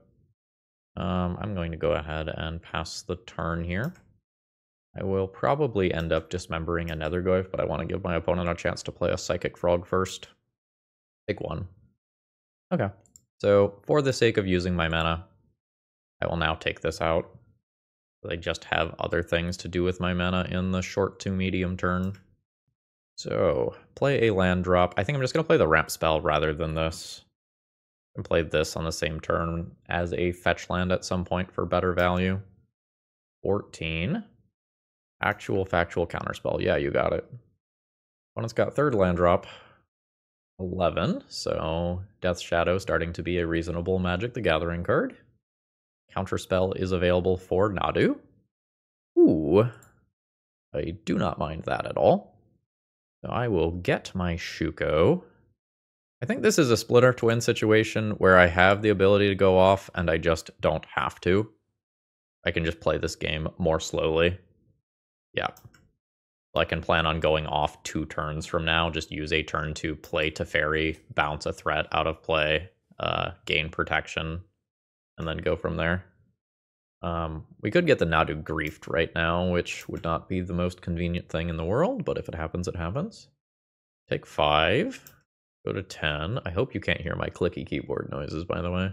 I'm going to go ahead and pass the turn here. I will probably end up dismembering another Goif, but I want to give my opponent a chance to play a Psychic Frog first. Take 1. Okay. So, for the sake of using my mana, I will now take this out. I just have other things to do with my mana in the short to medium turn. So, play a land drop. I think I'm just going to play the ramp spell rather than this. And play this on the same turn as a fetch land at some point for better value. 14. Actual factual counterspell. Yeah, you got it. Opponent's got 3rd land drop. 11. So, Death's Shadow starting to be a reasonable Magic the Gathering card. Counterspell is available for Nadu. Ooh. I do not mind that at all. So I will get my Shuko. I think this is a Splitter Twin situation where I have the ability to go off and I just don't have to. I can just play this game more slowly. Yeah. I can plan on going off 2 turns from now. Just use a turn to play Teferi, bounce a threat out of play, gain protection, and then go from there. We could get the Nadu griefed right now, which would not be the most convenient thing in the world, but if it happens, it happens. Take 5. Go to 10. I hope you can't hear my clicky keyboard noises, by the way.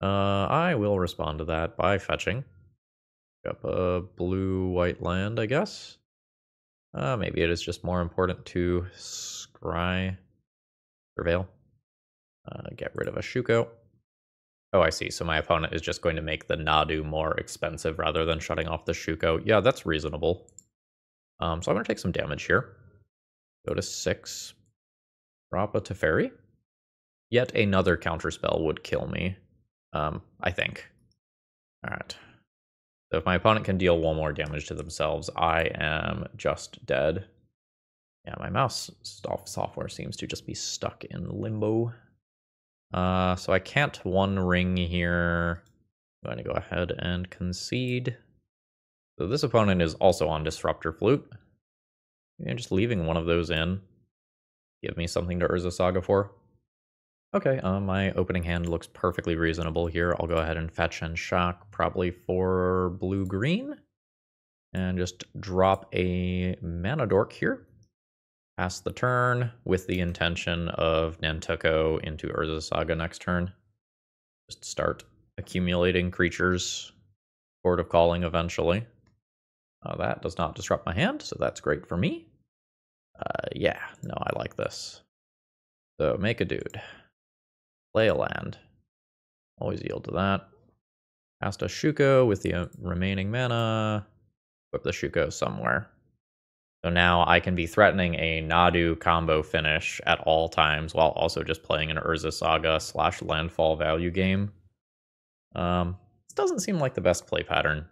I will respond to that by fetching. Up a blue-white land, I guess. Maybe it is just more important to scry, prevail. Get rid of a Shuko. Oh, I see. So my opponent is just going to make the Nadu more expensive rather than shutting off the Shuko. Yeah, that's reasonable. So I'm going to take some damage here. Go to 6. Drop a Teferi. Yet another counterspell would kill me, I think. Alright. So if my opponent can deal 1 more damage to themselves, I am just dead. Yeah, my mouse software seems to just be stuck in limbo. So I can't one ring here. I'm going to go ahead and concede. So this opponent is also on Disruptor Flute. I'm just leaving one of those in. Give me something to Urza Saga for. Okay, my opening hand looks perfectly reasonable here. I'll go ahead and fetch and shock, probably for blue-green. And just drop a mana dork here. Pass the turn with the intention of Nantuko into Urza Saga next turn. Just start accumulating creatures. Board of Calling eventually. That does not disrupt my hand, so that's great for me. Yeah, no, I like this. So make a dude. Play a land. Always yield to that. Cast a Shuko with the remaining mana. Equip the Shuko somewhere. So now I can be threatening a Nadu combo finish at all times while also just playing an Urza Saga / landfall value game. This doesn't seem like the best play pattern.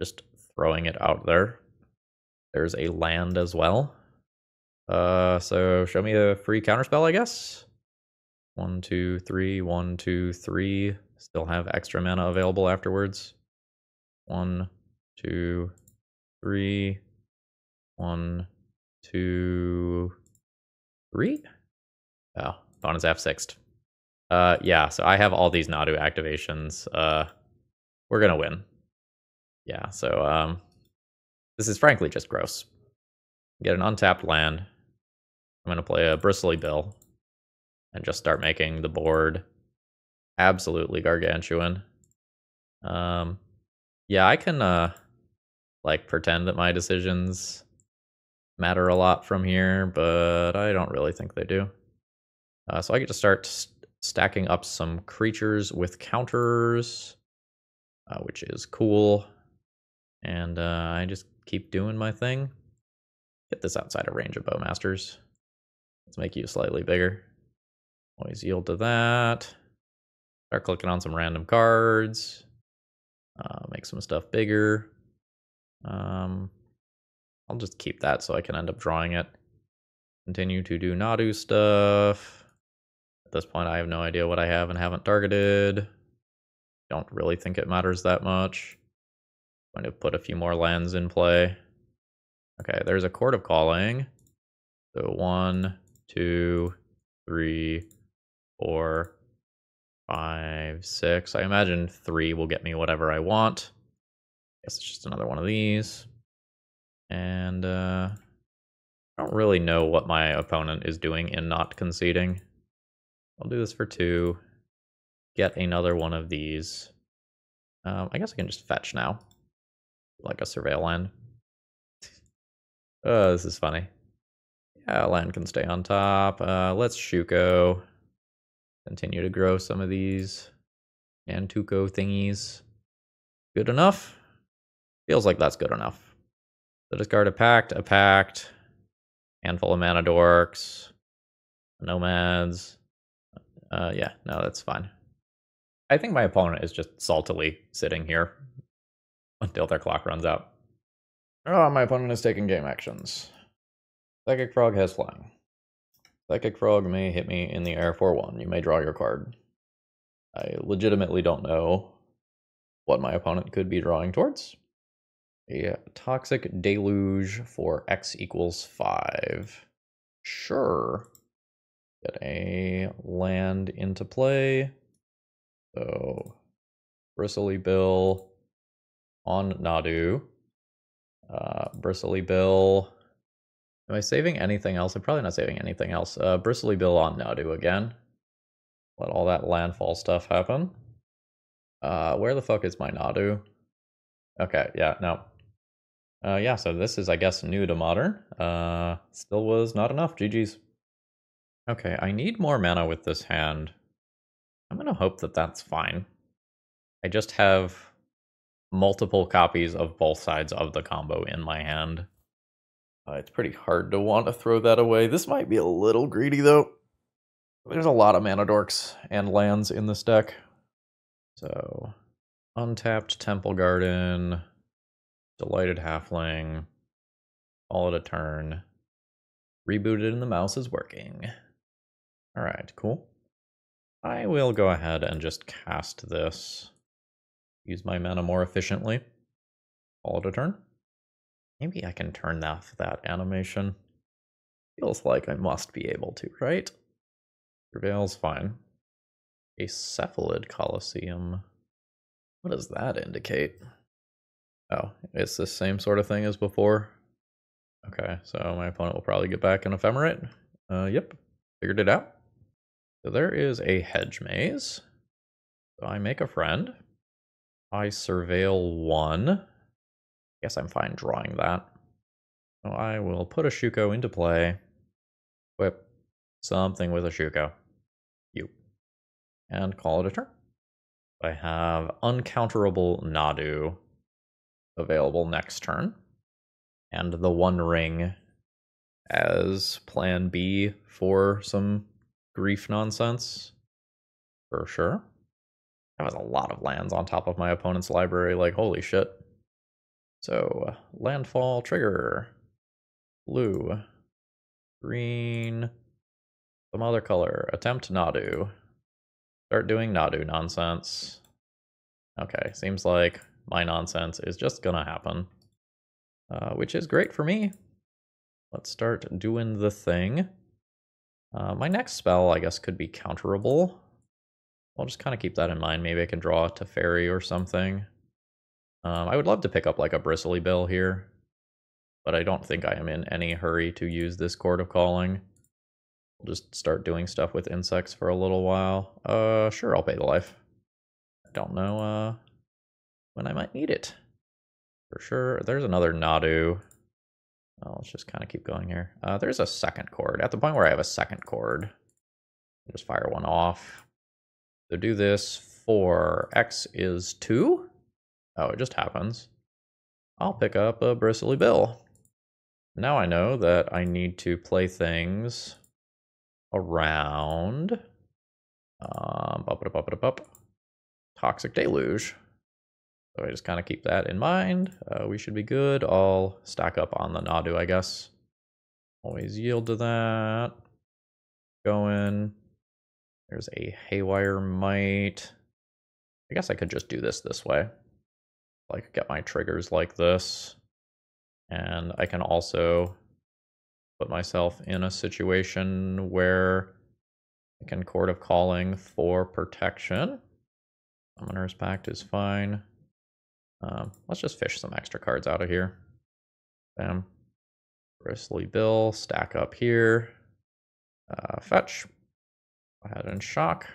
Just throwing it out there. There's a land as well. So show me a free counterspell, I guess. 1, 2, 3, 1, 2, 3. Still have extra mana available afterwards. 1, 2, 3. 1, 2, 3. Oh, opponent's F6'd. Yeah, so I have all these Nadu activations. We're gonna win. Yeah, so this is frankly just gross. Get an untapped land. I'm gonna play a Bristly Bill and just start making the board absolutely gargantuan. Yeah, I can like pretend that my decisions matter a lot from here, but I don't really think they do. So I get to start stacking up some creatures with counters, which is cool. And I just keep doing my thing. Get this outside of range of Bowmasters. Let's make you slightly bigger. Always yield to that. Start clicking on some random cards. Make some stuff bigger. I'll just keep that so I can end up drawing it. Continue to do Nadu stuff. At this point, I have no idea what I have and haven't targeted. Don't really think it matters that much. I'm going to put a few more lands in play. Okay, there's a Court of Calling. So 1, 2, 3, 4, 5, 6. I imagine 3 will get me whatever I want. Guess it's just another one of these. And I don't really know what my opponent is doing in not conceding. I'll do this for 2. Get another one of these. I guess I can just fetch now. Like a Surveil land. Oh, this is funny. Yeah, land can stay on top. Let's Shuko. Continue to grow some of these Nantuko thingies. Good enough? Feels like that's good enough. So discard a pact, handful of mana dorks, nomads. Yeah, no, that's fine. I think my opponent is just saltily sitting here until their clock runs out. Oh, my opponent is taking game actions. Psychic Frog has flying. Psychic Frog may hit me in the air for 1. You may draw your card. I legitimately don't know what my opponent could be drawing towards. A Toxic Deluge for X equals 5. Sure. Get a land into play. So Bristly Bill on Nadu. Bristly Bill. Am I saving anything else? I'm probably not saving anything else. Bristly Bill on Nadu again. Let all that landfall stuff happen. Where the fuck is my Nadu? Okay, yeah, no. Yeah, so this is, I guess, new to Modern. Still was not enough, GG's. Okay, I need more mana with this hand. I'm gonna hope that that's fine. I just have multiple copies of both sides of the combo in my hand. It's pretty hard to want to throw that away. This might be a little greedy, though. There's a lot of mana dorks and lands in this deck. So, untapped Temple Garden, Delighted Halfling, call it a turn. Rebooted and the mouse is working. Alright, cool. I will go ahead and just cast this. Use my mana more efficiently. Call it a turn. Maybe I can turn off that animation. Feels like I must be able to, right? Prevail's fine. A Cephalid Coliseum. What does that indicate? Oh, it's the same sort of thing as before. Okay, so my opponent will probably get back an Ephemerate. Yep, figured it out. So there is a Hedge Maze. So I make a friend. I surveil one. Guess I'm fine drawing that. So I will put a Shuko into play. Whip something with a Shuko. You. And call it a turn. I have Uncounterable Nadu available next turn. And the One Ring as plan B for some grief nonsense. For sure. That was a lot of lands on top of my opponent's library, like holy shit. So, landfall trigger. Blue. Green. Some other color. Attempt Nadu. Start doing Nadu nonsense. Okay, seems like my nonsense is just gonna happen. Which is great for me. Let's start doing the thing. My next spell, I guess, could be counterable. I'll just kind of keep that in mind. Maybe I can draw to Fairy or something. I would love to pick up like a Bristly Bill here, but I don't think I am in any hurry to use this Chord of Calling. We'll just start doing stuff with insects for a little while. Sure, I'll pay the life. I don't know when I might need it. For sure. There's another Nadu. Let's just kind of keep going here. There's a second chord. At the point where I have a second chord, I'll just fire one off. So do this for X is 2. Oh, it just happens. I'll pick up a Bristly Bill. Now I know that I need to play things around Toxic Deluge. So I just kind of keep that in mind. We should be good. I'll stack up on the Nadu, I guess. Always yield to that. Going. There's a Haywire Might. I guess I could just do this way. Like, get my triggers like this. And I can also put myself in a situation where I can Chord of Calling for protection. Summoner's Pact is fine. Let's just fish some extra cards out of here. Bam. Bristly Bill, stack up here. Fetch. Go ahead and shock.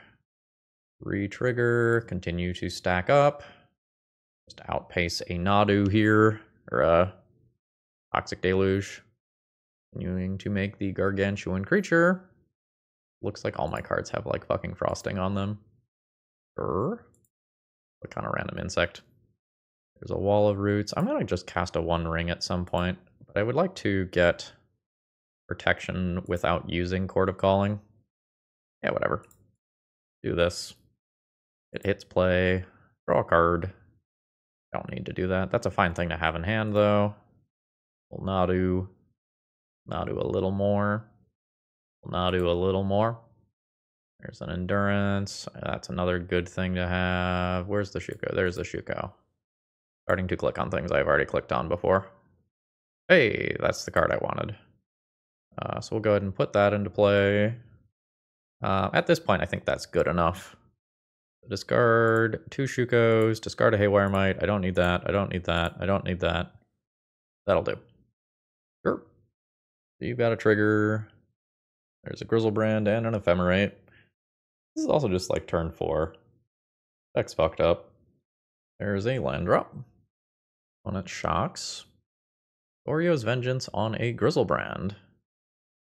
Re-trigger, continue to stack up. Just outpace a Nadu here, or a Toxic Deluge. Continuing to make the Gargantuan creature. Looks like all my cards have like fucking frosting on them. What kind of random insect? There's a Wall of Roots. I'm gonna just cast a One Ring at some point, but I would like to get protection without using Chord of Calling. Yeah, whatever. Do this. It hits play. Draw a card. Don't need to do that. That's a fine thing to have in hand, though. We'll Nadu. Nadu a little more. We'll Nadu a little more. There's an Endurance. That's another good thing to have. Where's the Shuko? There's the Shuko. Starting to click on things I've already clicked on before. Hey, that's the card I wanted. So we'll go ahead and put that into play. At this point, I think that's good enough. Discard 2 Shukos, discard a Haywire Mite. I don't need that. I don't need that. I don't need that. That'll do. Sure. So you've got a trigger. There's a Grizzlebrand and an Ephemerate. This is also just like turn 4. Deck's fucked up. There's a land drop. When it shocks. Oreo's Vengeance on a Grizzlebrand.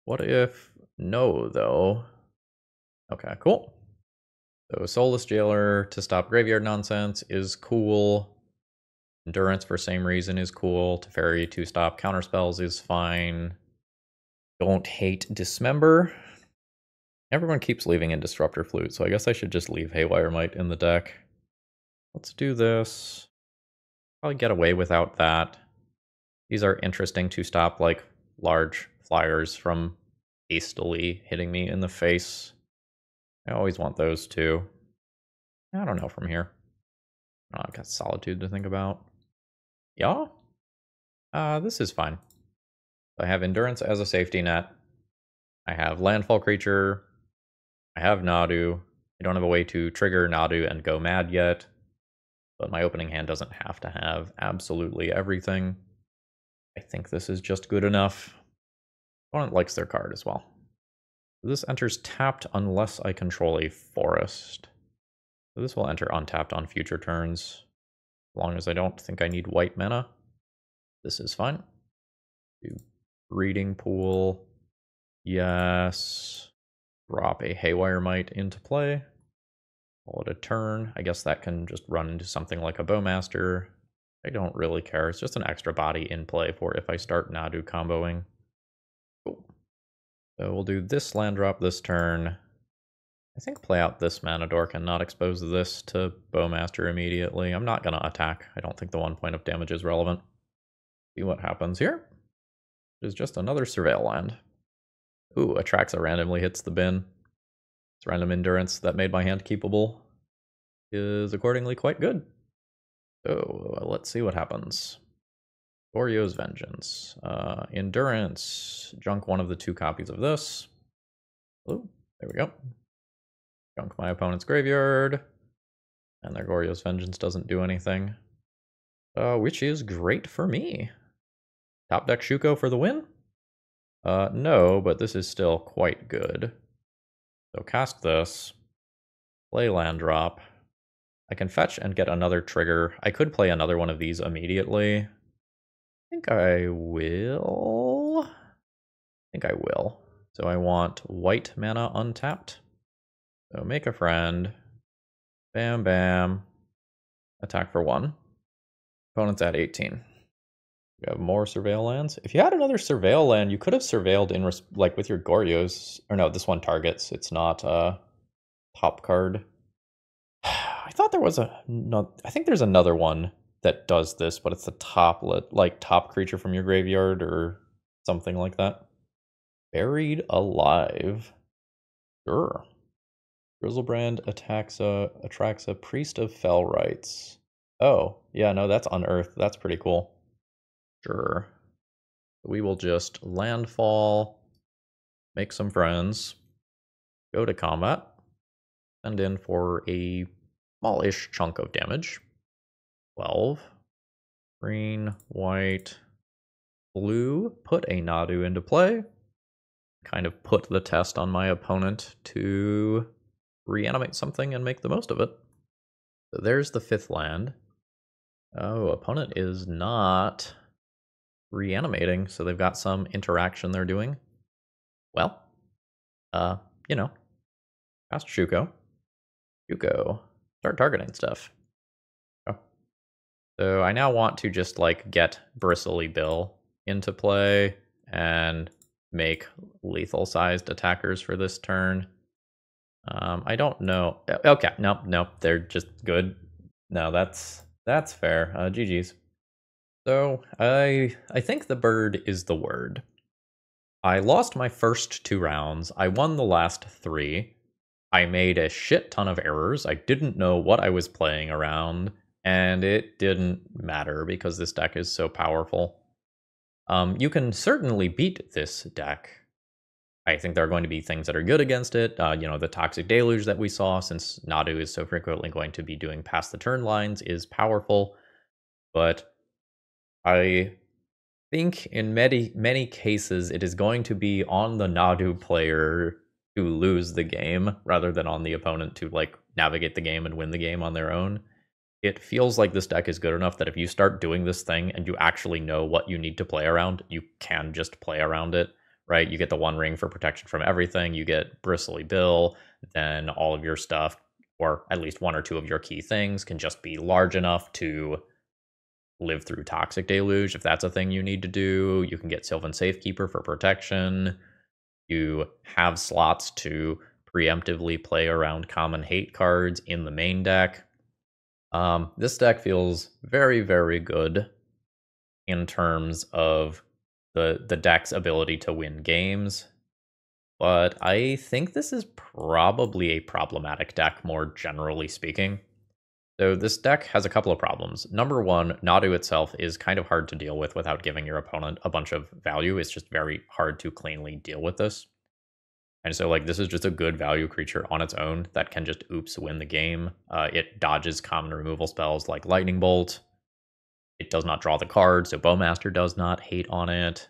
What if no, though? Okay, cool. So Soulless Jailer to stop graveyard nonsense is cool. Endurance for same reason is cool. Teferi to stop counterspells is fine. Don't hate Dismember. Everyone keeps leaving in Disruptor Flute, so I guess I should just leave Haywire Mite in the deck. Let's do this. Probably get away without that. These are interesting to stop, like, large flyers from hastily hitting me in the face. I always want those too. I don't know from here. Oh, I've got Solitude to think about. Yeah? This is fine. I have Endurance as a safety net. I have Landfall Creature. I have Nadu. I don't have a way to trigger Nadu and go mad yet. But my opening hand doesn't have to have absolutely everything. I think this is just good enough. Opponent likes their card as well. This enters tapped unless I control a forest. So this will enter untapped on future turns. As long as I don't think I need white mana, this is fine. Do Breeding Pool. Yes. Drop a Haywire Mite into play. Call it a turn. I guess that can just run into something like a Bowmaster. I don't really care. It's just an extra body in play for if I start Nadu comboing. Cool. So we'll do this land drop this turn. I think play out this Mana Dork and not expose this to Bowmaster immediately. I'm not going to attack. I don't think the 1 point of damage is relevant. See what happens here. It is just another Surveil land. Ooh, Atraxa randomly hits the bin. It's random endurance that made my hand keepable. Is accordingly quite good. So let's see what happens. Oreo's Vengeance. Endurance. Junk one of the 2 copies of this. Oh, there we go. Junk my opponent's graveyard. And their Goryo's Vengeance doesn't do anything. Which is great for me. Top deck Shuko for the win? No, but this is still quite good. So cast this. Play land drop. I can fetch and get another trigger. I could play another one of these immediately. I think I will. So I want white mana untapped. So make a friend. Bam, bam. Attack for 1. Opponent's at 18. We have more Surveil lands. If you had another Surveil land, you could have surveilled in like with your Goryos. Or no, this one targets. It's not a top card. I thought there was I think there's another one that does this, but it's the top top creature from your graveyard or something like that. Buried Alive. Sure. Grizzlebrand attracts a Priest of Fell Rites. Oh, yeah, no, that's unearthed. That's pretty cool. Sure. We will just landfall, make some friends, go to combat, send in for a small-ish chunk of damage. 12. Green, white, blue. Put a Nadu into play. Kind of put the test on my opponent to reanimate something and make the most of it. So there's the 5th land. Oh, opponent is not reanimating, so they've got some interaction they're doing. Well, you know, past Shuko. Shuko, start targeting stuff. Oh. So I now want to just like get Bristly Bill into play and make lethal sized attackers for this turn. I don't know. Okay, nope, they're just good. No, that's fair. GG's. So I think the bird is the word. I lost my first 2 rounds. I won the last 3. I made a shit ton of errors. I didn't know what I was playing around, and it didn't matter because this deck is so powerful. You can certainly beat this deck. I think there are going to be things that are good against it. The Toxic Deluge that we saw, since Nadu is so frequently going to be doing past the turn lines, is powerful. But I think in many cases it is going to be on the Nadu player to lose the game rather than on the opponent to like navigate the game and win the game on their own. It feels like this deck is good enough that if you start doing this thing and you actually know what you need to play around, you can just play around it, right? You get the one ring for protection from everything, you get Bristly Bill, then all of your stuff, or at least one or two of your key things, can just be large enough to live through Toxic Deluge if that's a thing you need to do. You can get Sylvan Safekeeper for protection. You have slots to preemptively play around common hate cards in the main deck. This deck feels very, very good in terms of the deck's ability to win games, but I think this is probably a problematic deck, more generally speaking. So this deck has a couple of problems. Number one, Nadu itself is kind of hard to deal with without giving your opponent a bunch of value. It's just very hard to cleanly deal with this. And so, like, this is just a good value creature on its own that can just win the game. It dodges common removal spells like Lightning Bolt. It does not draw the card, so Bowmaster does not hate on it.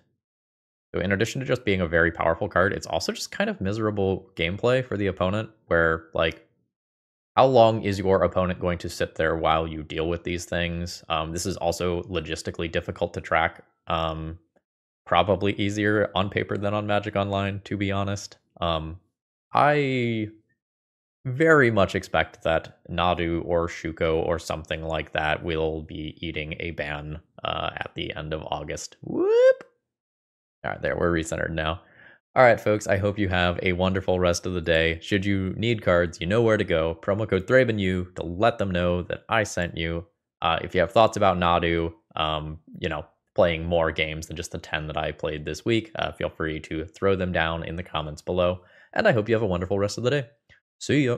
So in addition to just being a very powerful card, it's also just kind of miserable gameplay for the opponent, where, like, how long is your opponent going to sit there while you deal with these things? This is also logistically difficult to track. Probably easier on paper than on Magic Online, to be honest. I very much expect that Nadu or Shuko or something like that will be eating a ban at the end of August. Whoop! All right, there, we're recentered now. All right, folks, I hope you have a wonderful rest of the day. Should you need cards, you know where to go. Promo code ThrabenU to let them know that I sent you. If you have thoughts about Nadu, playing more games than just the 10 that I played this week, feel free to throw them down in the comments below. And I hope you have a wonderful rest of the day. See ya.